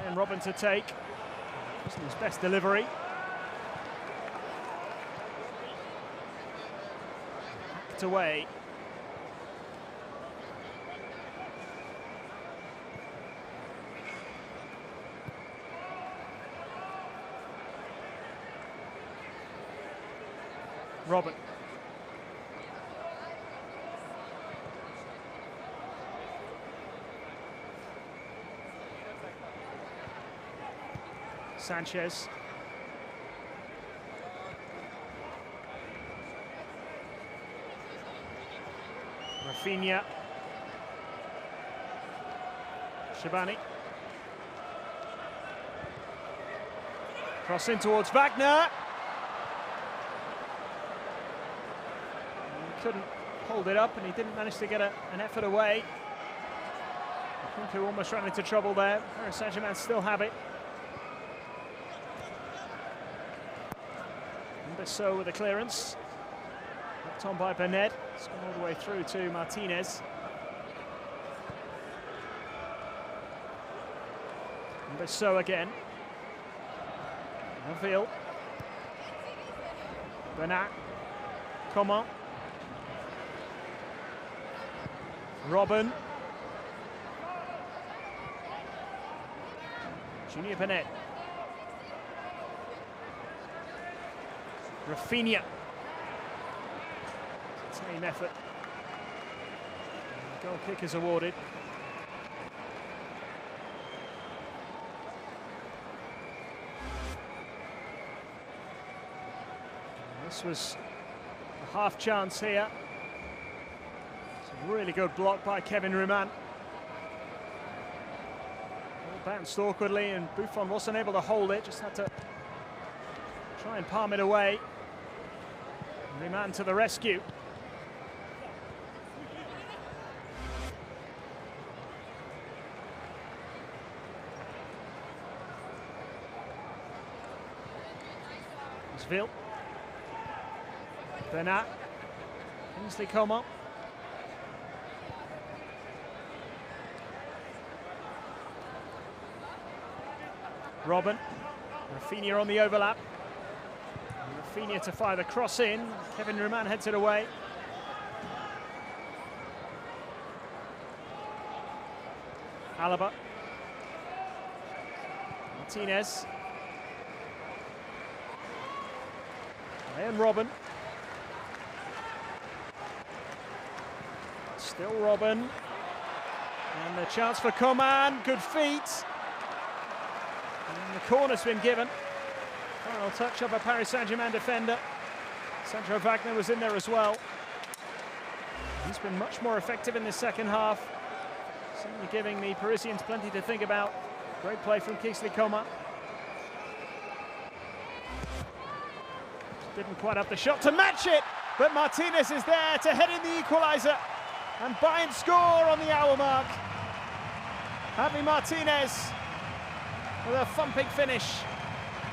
And Robben to take. Wasn't his best delivery. Hacked away. Robin. Sanchez. Rafinha. Shabani. Cross in towards Wagner. He couldn't hold it up and he didn't manage to get an effort away. I think they almost ran into trouble there. Paris Saint-Germain still have it. So with the clearance, knocked on by Berned. It's gone all the way through to Martinez. And so again. Naville. Bernat. Coman. Robin. Junior Berned. Rafinha. Team effort. And the goal kick is awarded. And this was a half chance here. It's a really good block by Kevin Germain. Bounced awkwardly and Buffon wasn't able to hold it, just had to try and palm it away. Germain to the rescue. Ville. Bernat. Kingsley Coman. Robin. Rafinha on the overlap. Rafinha to fire the cross in. Kevin Germain heads it away. Alaba. Martinez. And Robin. Still Robin. And the chance for Coman. Good feet. And the corner's been given. Final touch of a Paris Saint-Germain defender. Sandro Wagner was in there as well. He's been much more effective in the second half. Certainly giving the Parisians plenty to think about. Great play from Kingsley Coman. Didn't quite have the shot to match it, but Martinez is there to head in the equaliser. And Bayern score on the hour mark. Javi Martinez with a thumping finish.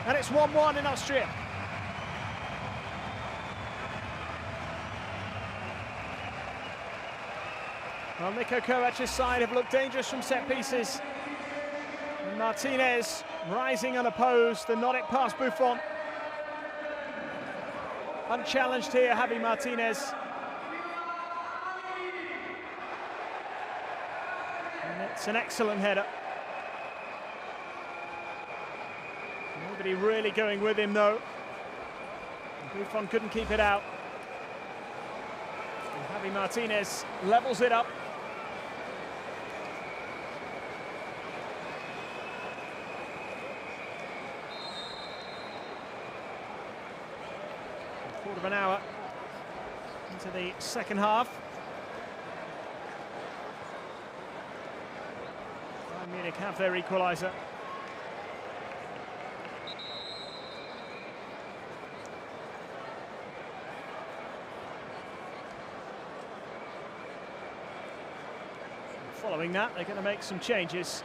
And it's 1-1 in Austria. Well, Niko Kovac's side have looked dangerous from set pieces. And Martinez rising unopposed and not it past Buffon. Unchallenged here, Javi Martinez. And it's an excellent header. Nobody really going with him though. And Buffon couldn't keep it out. And Javi Martinez levels it up. A quarter of an hour into the second half. Bayern Munich have their equaliser. Following that, they're going to make some changes.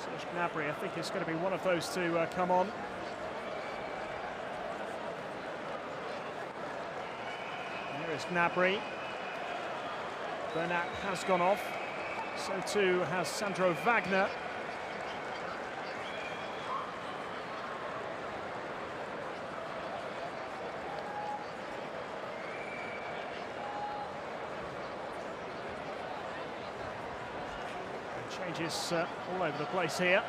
Serge Gnabry, I think, is going to be one of those to come on. There's Gnabry. Bernat has gone off. So too has Sandro Wagner. Changes all over the place here.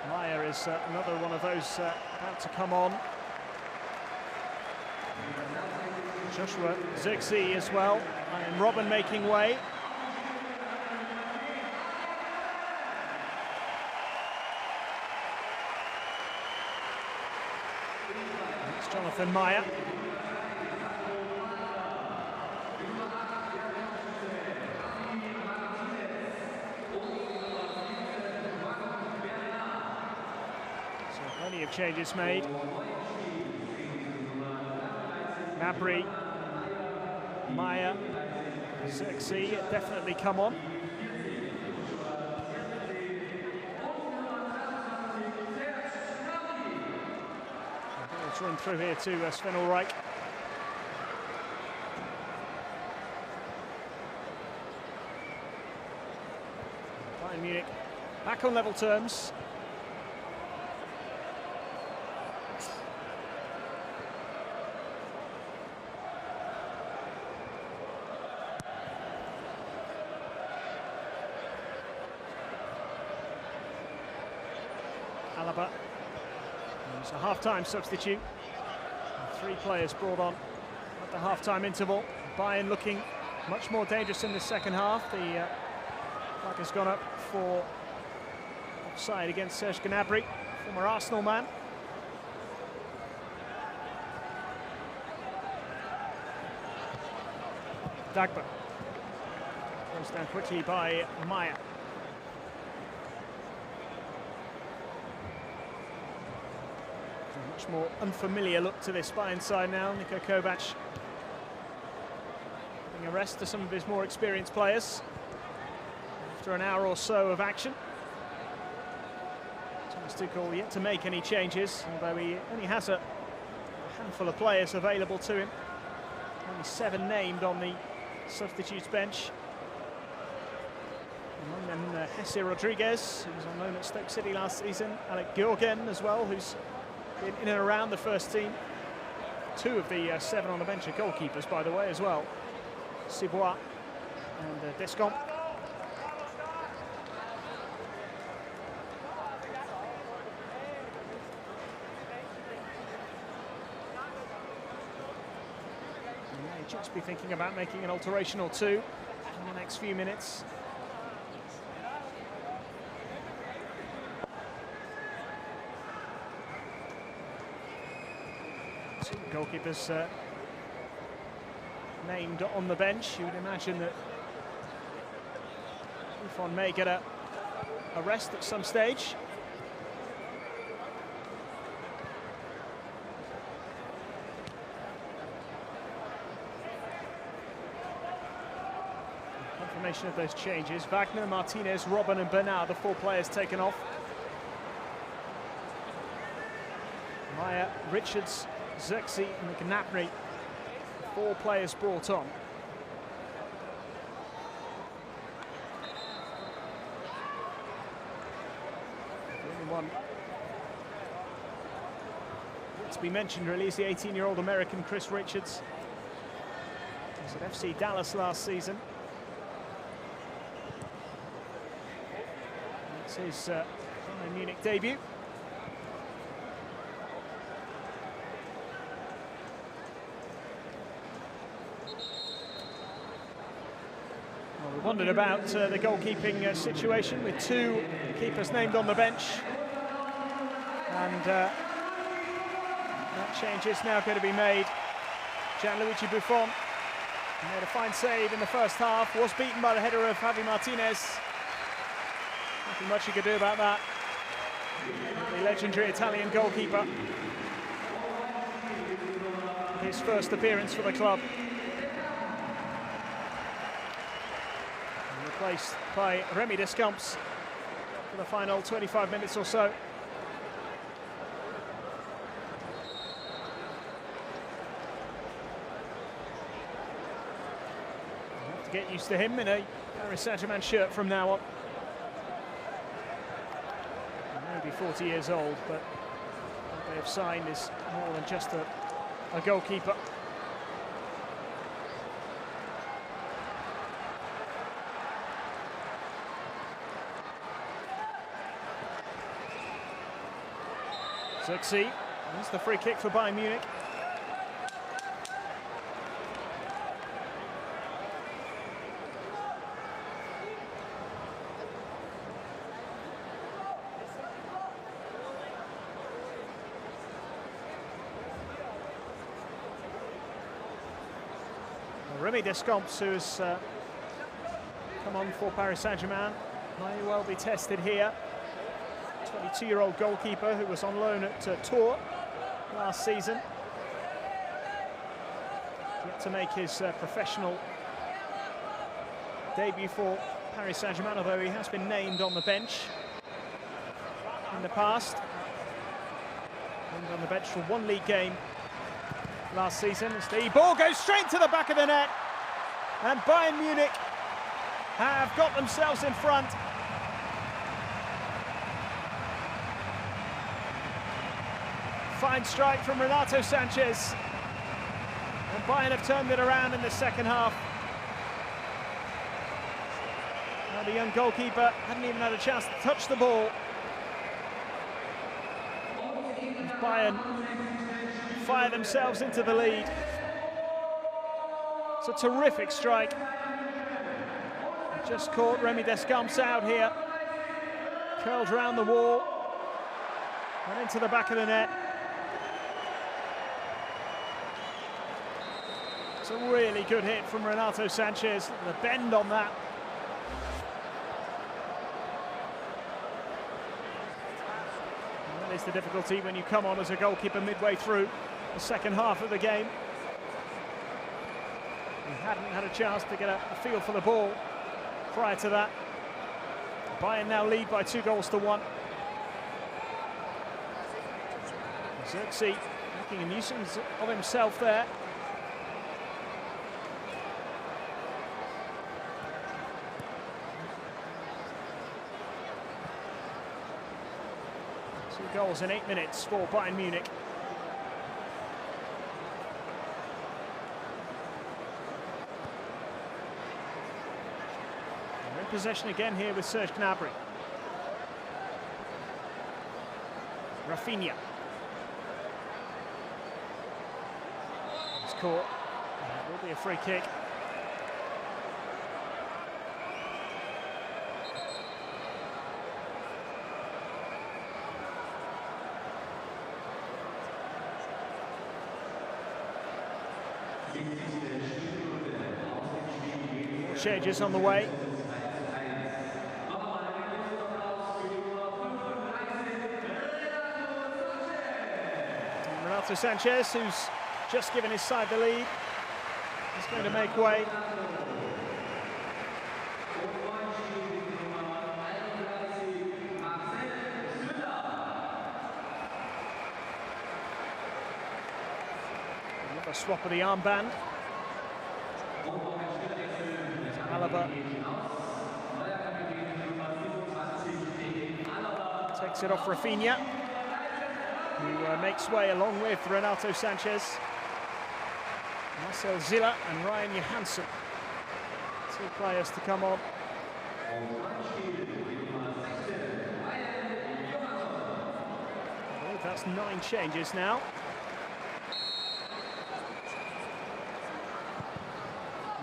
Maya is another one of those about to come on. Joshua Zirkzee as well, and Robin making way. It's Jonathan Maya. So plenty of changes made. Gnabry, Maya, Zirkzee definitely come on. Let's run through here to Sven Ulreich. Bayern Munich back on level terms. Alaba. It's a half-time substitute. 3 players brought on at the half-time interval. Bayern looking much more dangerous in the second half. The flag has gone up for offside against Serge Gnabry, former Arsenal man. Dagba. Goes down quickly by Maya. Much more unfamiliar look to this Bayern side now. Niko Kovac giving a rest to some of his more experienced players after an hour or so of action. Thomas Tuchel yet to make any changes, although he only has a handful of players available to him. Only 7 named on the substitutes bench. Among them Jesse Rodriguez, who was on loan at Stoke City last season. Alec Gyorgen as well, who's been in and around the first team. 2 of the 7 on the bench are goalkeepers, by the way, as well. Cibois and Descamps. You may just be thinking about making an alteration or 2 in the next few minutes. Goalkeepers named on the bench. You would imagine that Buffon may get a rest at some stage. Confirmation of those changes. Wagner, Martinez, Robben and Bernat, the 4 players taken off. Maya, Richards, Zirkzee and Gnabry, 4 players brought on. The only one to be mentioned really is the 18-year-old American Chris Richards. He was at FC Dallas last season. It's his Bayern Munich debut. We wondered about the goalkeeping situation with 2 keepers named on the bench, and that change is now going to be made. Gianluigi Buffon made a fine save in the first half, was beaten by the header of Javi Martinez. Nothing much he could do about that. The legendary Italian goalkeeper. His first appearance for the club. Replaced by Remy Descamps for the final 25 minutes or so. to get used to him in a Paris Saint-Germain shirt from now on. Maybe 40 years old, but what they have signed is more than just a goalkeeper. Zirkzee, that's the free kick for Bayern Munich. Rémi Descamps, who has come on for Paris Saint-Germain, may well be tested here. 22-year-old goalkeeper who was on loan at Tours last season. Yet to make his professional debut for Paris Saint-Germain, although he has been named on the bench in the past. Named on the bench for one league game last season. As the ball goes straight to the back of the net, and Bayern Munich have got themselves in front. Fine strike from Renato Sanchez, and Bayern have turned it around in the second half. Now the young goalkeeper hadn't even had a chance to touch the ball. And Bayern fire themselves into the lead. It's a terrific strike. Just caught Rémi Descamps out here. Curled round the wall and into the back of the net. It's a really good hit from Renato Sanchez. The bend on that. And that is the difficulty when you come on as a goalkeeper midway through the second half of the game. He hadn't had a chance to get a feel for the ball prior to that. Bayern now lead by 2-1. Zirkzee making a nuisance of himself there. Goals in 8 minutes for Bayern Munich. They're in possession again here with Serge Gnabry. Rafinha. It's caught. It will be a free kick. Changes on the way. And Renato Sanchez, who's just given his side the lead, is going to make way. Another swap of the armband. Takes it off Rafinha, who makes way along with Renato Sanchez, Marcel Ziller and Ryan Johansson. Two players to come on. I believe that's 9 changes now.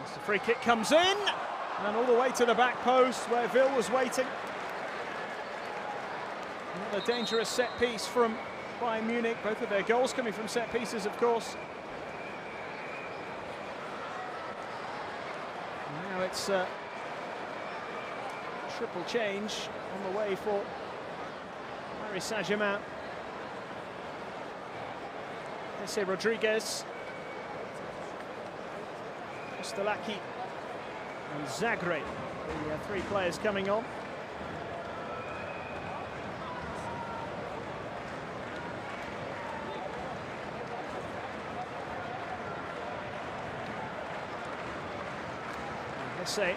As the free kick comes in, and all the way to the back post where Ville was waiting. Another dangerous set piece from Bayern Munich. Both of their goals coming from set pieces, of course. And now it's a triple change on the way for Paris Saint-Germain. Jesse Rodriguez, Kostelaki and Zagreb, the 3 players coming on. Hesse.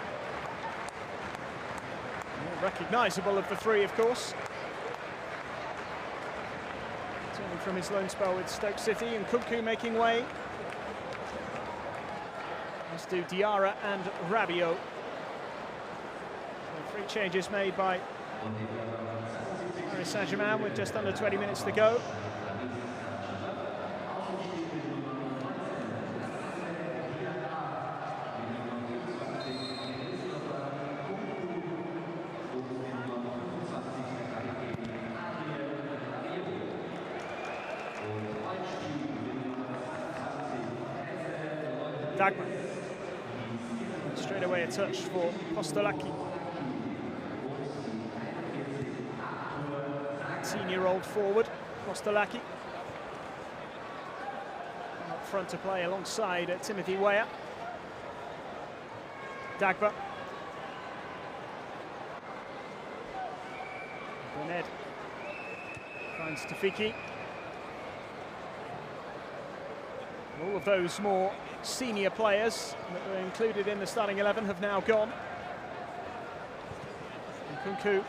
Recognisable of the three, of course. Turning from his loan spell with Stoke City, and Kunku making way. As do Diarra and Rabiot. So 3 changes made by Paris Saint-Germain with just under 20 minutes to go. Dagmar. Straight away a touch for Postolaki. 18-year-old forward, Postolaki. Up front to play alongside Timothy Weah. Dagmar. Berned finds Tafiki. All of those more senior players that were included in the starting 11 have now gone. And Kunku.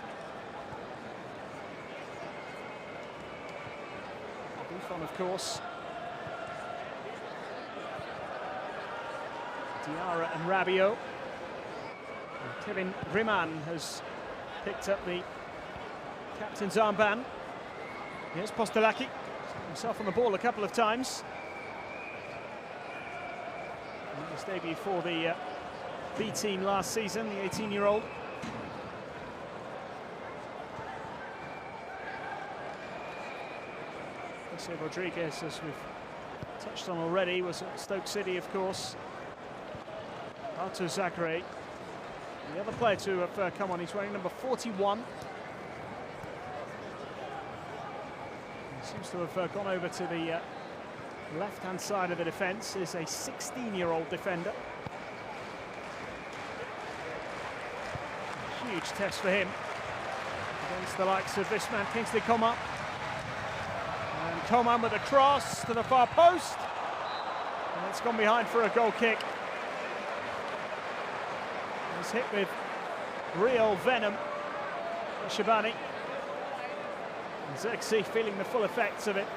Buffon, of course. Diarra and Rabiot. And Kevin Germain has picked up the captain's armband. Here's Postolaki. Himself on the ball a couple of times. His debut for the B team last season, the 18-year-old. Jose Rodriguez, as we've touched on already, was at Stoke City, of course. Artur Zagre, the other player to have come on, he's wearing number 41. He seems to have gone over to the left-hand side of the defence, is a 16-year-old defender. Huge test for him against the likes of this man, Kingsley Coman. And Coman with a cross to the far post. And it's gone behind for a goal kick. He's hit with real venom, Shabani. And Xerxes feeling the full effects of it.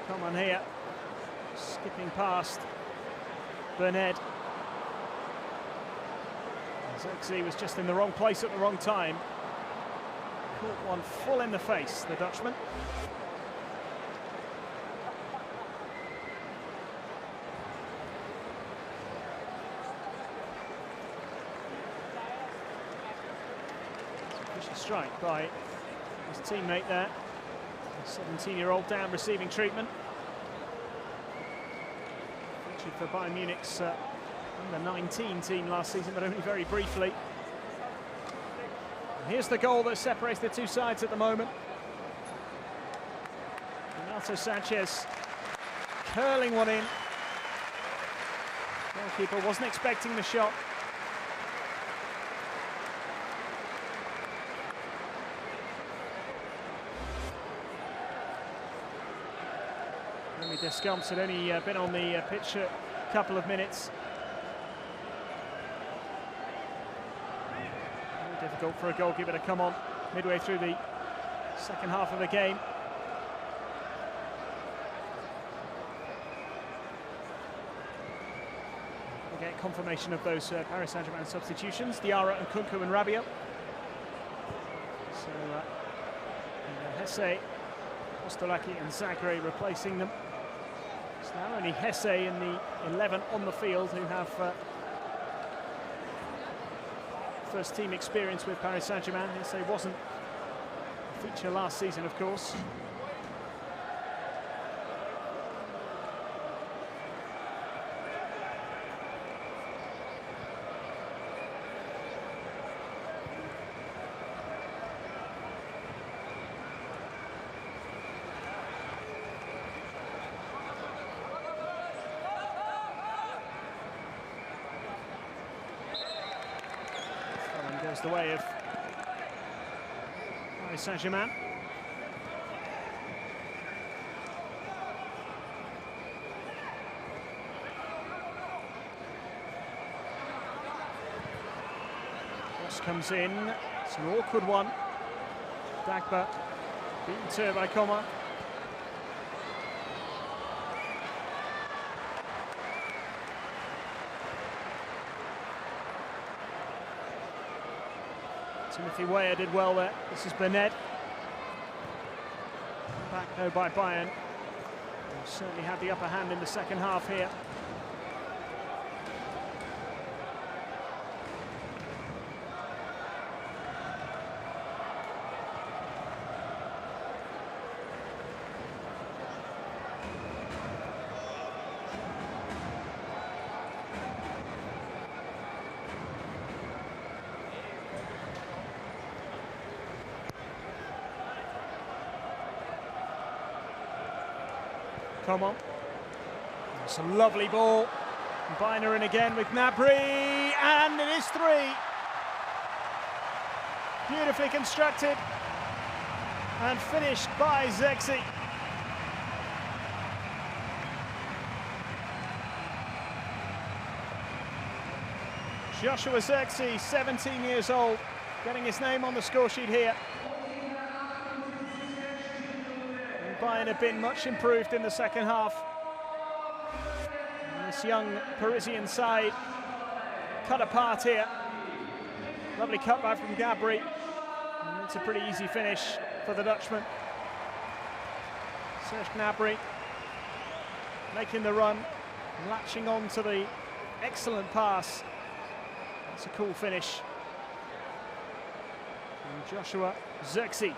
Come on here, skipping past Berned. Xerxes was just in the wrong place at the wrong time. Caught one full in the face, the Dutchman. Vicious strike by his teammate there. 17-year-old down, receiving treatment. Featured for Bayern Munich's under-19 team last season, but only very briefly. And here's the goal that separates the two sides at the moment. Renato Sanchez curling one in. Goalkeeper wasn't expecting the shot. Descamps had only been on the pitch a couple of minutes. Very difficult for a goalkeeper to come on midway through the second half of the game. We get confirmation of those Paris Saint-Germain substitutions. Diarra and Kunku and Rabiot. So Hesse, Postolaki and Zagre replacing them. It's now only Hesse in the 11 on the field who have first team experience with Paris Saint-Germain. Hesse wasn't a feature last season, of course. Goes the way of Paris Saint-Germain. Cross comes in. It's an awkward one. Dagba beaten to it by Coman. Timothy Weah did well there. This is Burnett. Back though by Bayern. They'll certainly had the upper hand in the second half here. Come on. It's a lovely ball. Bayern are in again with Gnabry, and it is 3. Beautifully constructed and finished by Zexi. Joshua Zexi, 17 years old, getting his name on the score sheet here. Bayern have been much improved in the second half. And this young Parisian side cut apart here. Lovely cutback from Gnabry. And it's a pretty easy finish for the Dutchman. Serge Gnabry making the run, latching on to the excellent pass. That's a cool finish. And Joshua Zexi.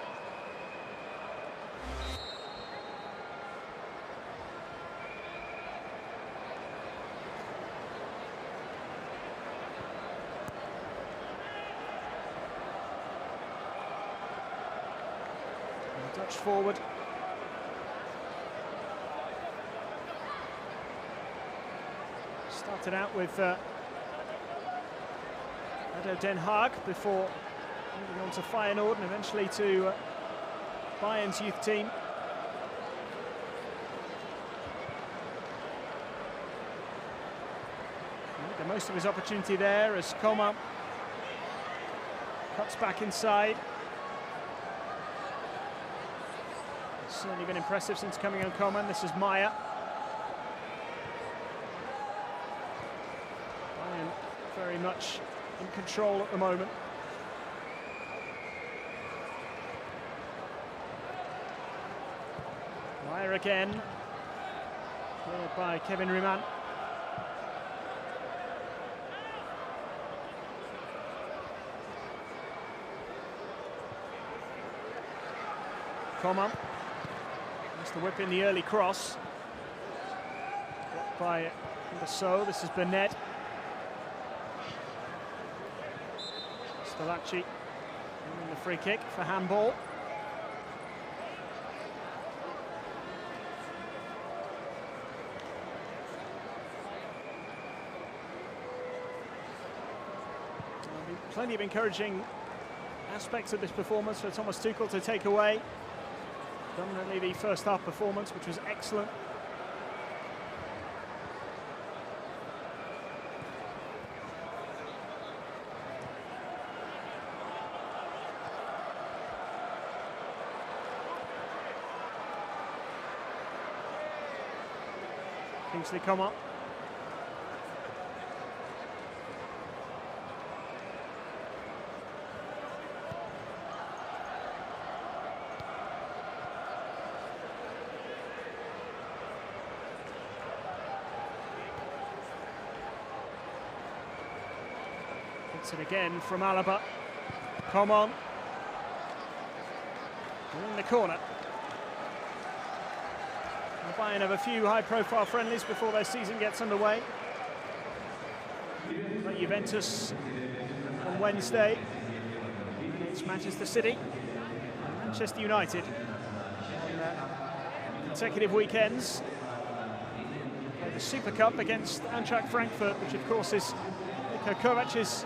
Dutch forward. Started out with ADO Den Haag before moving on to Feyenoord and eventually to Bayern's youth team. Made the most of his opportunity there as Coman cuts back inside. Certainly been impressive since coming on Coman. This is Maya. Bayern very much in control at the moment. Maya again, led by Kevin Germain. Coman. The whip in the early cross. Blocked by Basso. This is Burnett. Stavacci. And the free kick for handball. Plenty of encouraging aspects of this performance for Thomas Tuchel to take away. Dominantly the first half performance, which was excellent. Kingsley Coman. It again from Alaba. Coman. In the corner. Bayern have a few high-profile friendlies before their season gets underway. Like Juventus on Wednesday against Manchester City, Manchester United on consecutive weekends. The Super Cup against Eintracht Frankfurt, which of course is Niko Kovac's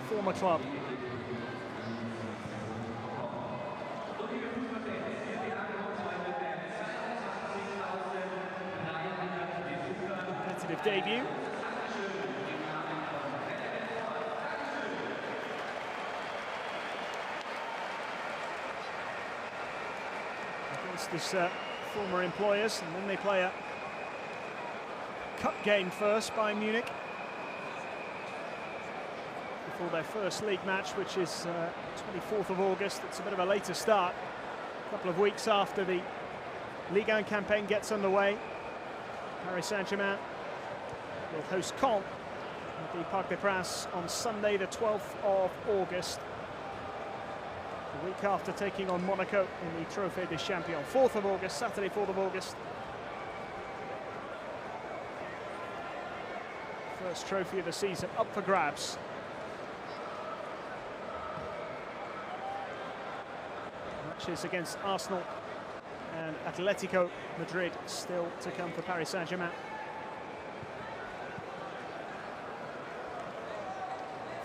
former club. Competitive debut. just as former employers, and then they play a cup game first, Bayern Munich, before their first league match, which is 24th of August. It's a bit of a later start, a couple of weeks after the Ligue 1 campaign gets underway. Paris Saint-Germain will host Caen at the Parc des Princes on Sunday, the 12th of August. The week after taking on Monaco in the Trophée des Champions. 4th of August, Saturday 4th of August. First trophy of the season up for grabs. Matches against Arsenal and Atletico Madrid still to come for Paris Saint-Germain.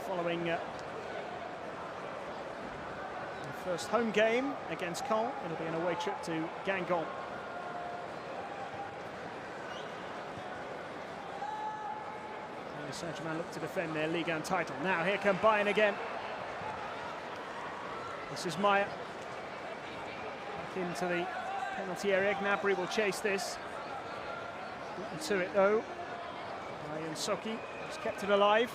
Following the first home game against Caen, it'll be an away trip to Guingamp. Paris Saint-Germain look to defend their Ligue 1 title. Now here come Bayern again. This is Maya. Back into the penalty area. Gnabry will chase this. Beaten to it though by Soki. He's kept it alive.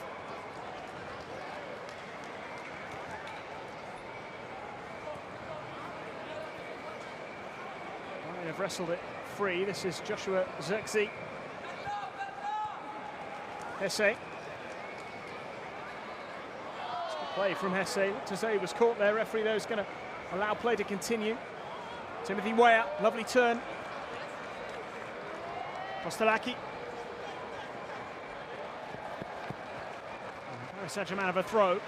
Bayern have wrestled it free. This is Joshua Zirkzee. Hesse. It's good play from Hesse. Looked as though he was caught there. Referee though is going to allow play to continue. Timothy Weah, lovely turn. Kostelaki. Paris Saint-Germain have a throw.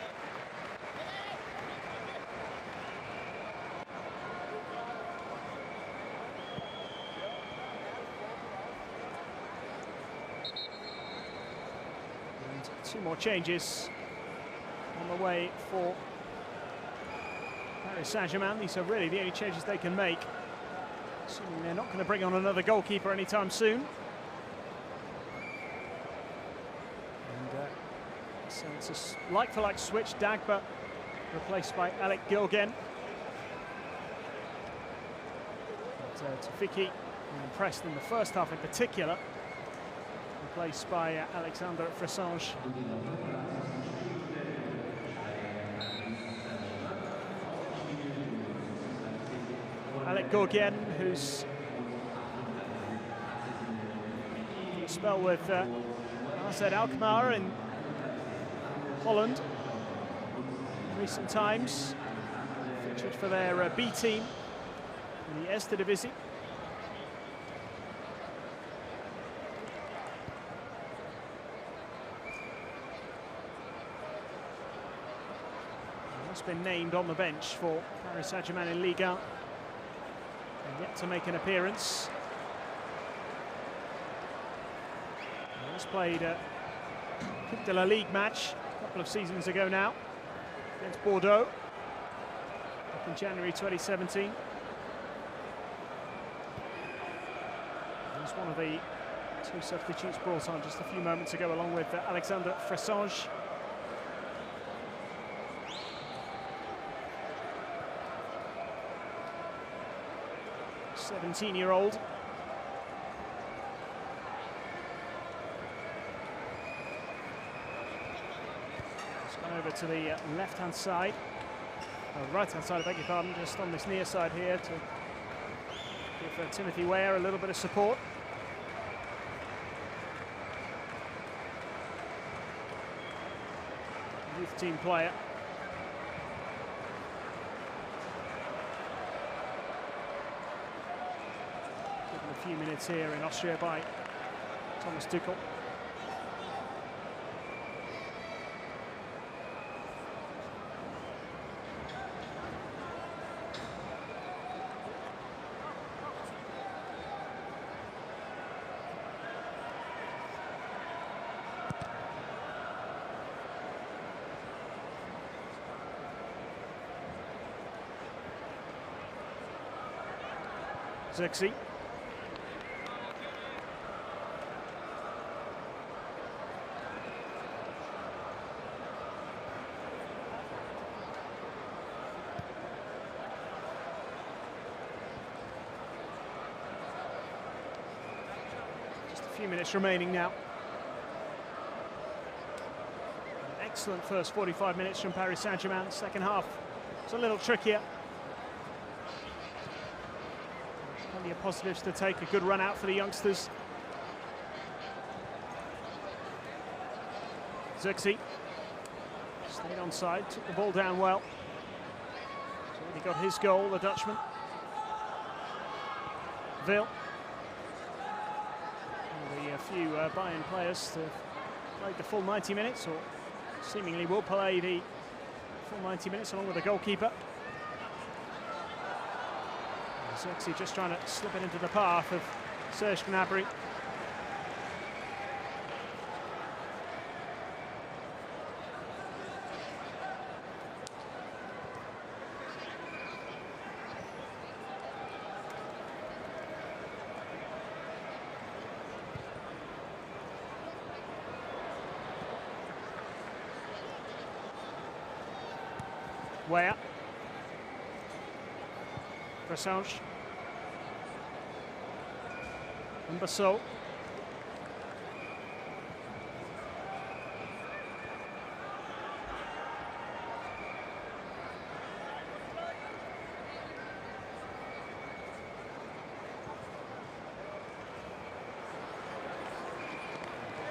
And 2 more changes on the way for Paris Saint-Germain. These are really the only changes they can make, assuming they're not going to bring on another goalkeeper anytime soon. And so it's a like-for-like switch. Dagba replaced by Alec Gilgen. Tafiki, impressed in the first half in particular, replaced by Alexandre Fressange. Alec Gilgen, who's a spell with AZ Alkmaar in Holland in recent times, featured for their B team in the Eredivisie. He's been named on the bench for Paris Saint-Germain in Ligue 1. And yet to make an appearance. He's played a Coupe de la Ligue match a couple of seasons ago now against Bordeaux back in January 2017. He's one of the 2 substitutes brought on just a few moments ago, along with Alexandre Fressange. 17-year-old. It's gone over to the left-hand side, right-hand side, I beg your pardon, just on this near side here to give Timothy Weah a little bit of support. Youth team player. A few minutes here in Austria by Thomas Tuchel. Zirkzee. few minutes remaining now. Excellent first 45 minutes from Paris Saint-Germain. Second half, it's a little trickier. Plenty of positives to take. A good run out for the youngsters. Zirkzee stayed onside, took the ball down well. He's already got his goal, the Dutchman. Vil. A few Bayern players to play the full 90 minutes, or seemingly will play the full 90 minutes along with the goalkeeper. Zirkzee just trying to slip it into the path of Serge Gnabry. Where? Brassens. And Bassot.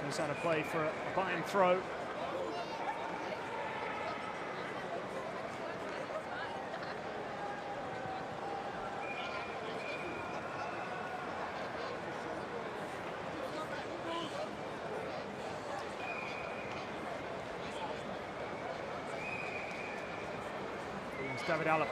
Goes out of play for a Bayern throw. David Alaba.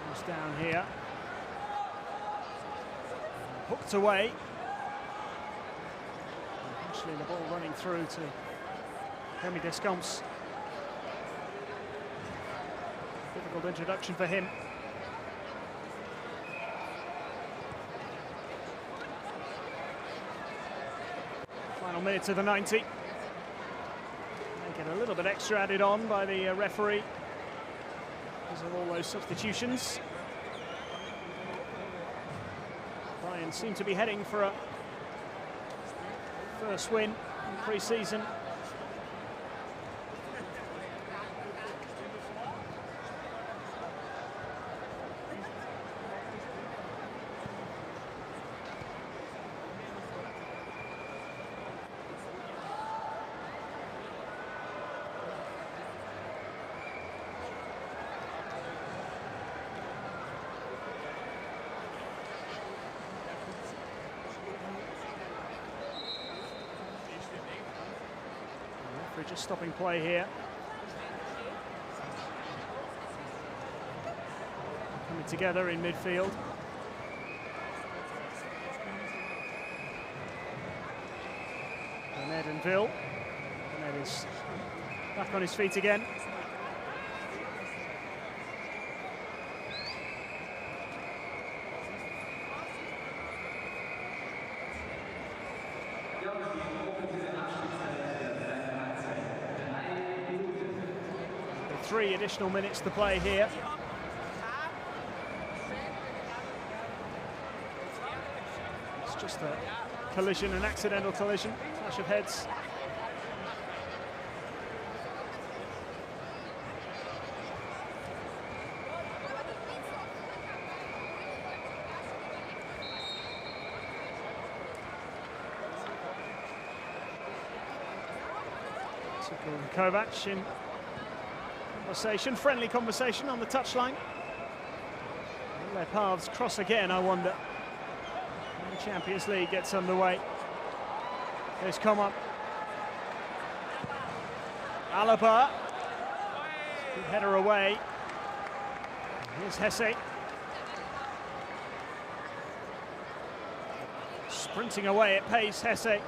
Comes down here. Hooked away. Actually, the ball running through to Germain Descamps. Difficult introduction for him. Final minutes of the 90. They get a little bit extra added on by the referee because of all those substitutions. Bayern seem to be heading for a first win in pre-season. Just stopping play here. Coming together in midfield. Bernard and Vil. Bernard is back on his feet again. Three additional minutes to play here. It's just a collision, an accidental collision, clash of heads. Kovac in conversation, friendly conversation on the touchline. Will their paths cross again, I wonder, when the Champions League gets underway. Here's Coman. Alaba. Good header away. Here's Hesse. Sprinting away at pace, Hesse. Not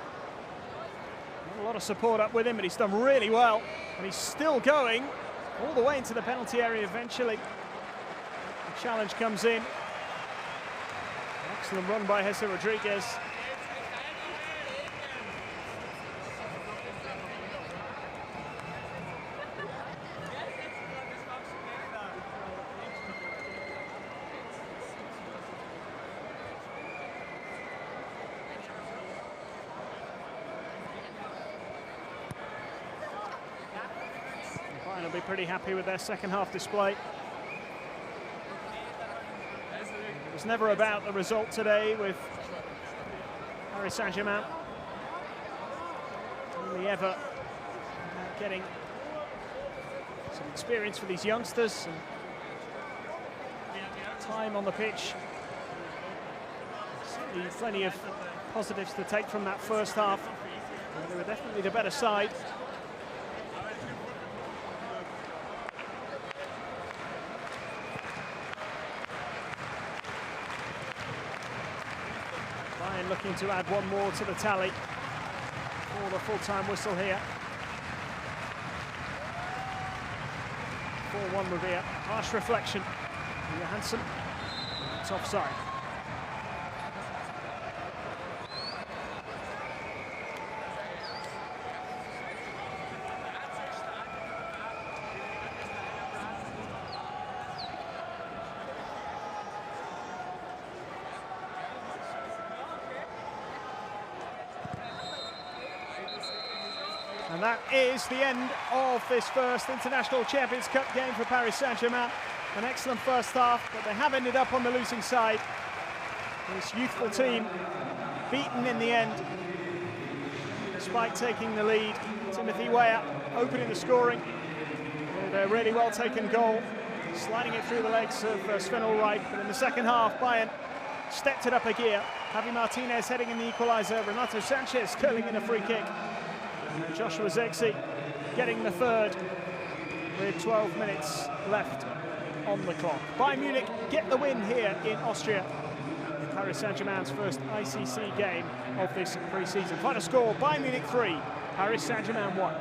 a lot of support up with him, but he's done really well. And he's still going all the way into the penalty area eventually. The challenge comes in. Excellent run by Jesse Rodriguez. Bayern will be pretty happy with their second half display. It was never about the result today with Paris Saint-Germain. Only ever getting some experience for these youngsters and time on the pitch. Certainly plenty of positives to take from that first half. They were definitely the better side. Bayern looking to add one more to the tally for the full-time whistle here. 4-1 would be a harsh reflection. Johansson, it's offside. And that is the end of this first International Champions Cup game for Paris Saint-Germain. An excellent first half, but they have ended up on the losing side. This youthful team beaten in the end, despite taking the lead. Timothy Weah opening the scoring with a really well taken goal, sliding it through the legs of Sven Ulreich. But in the second half, Bayern stepped it up a gear. Javi Martinez heading in the equaliser, Renato Sanchez curling in a free kick. And Joshua Zirkzee getting the third with 12 minutes left on the clock. Bayern Munich get the win here in Austria. Paris Saint-Germain's first ICC game of this pre-season. Final score, Bayern Munich 3, Paris Saint-Germain 1.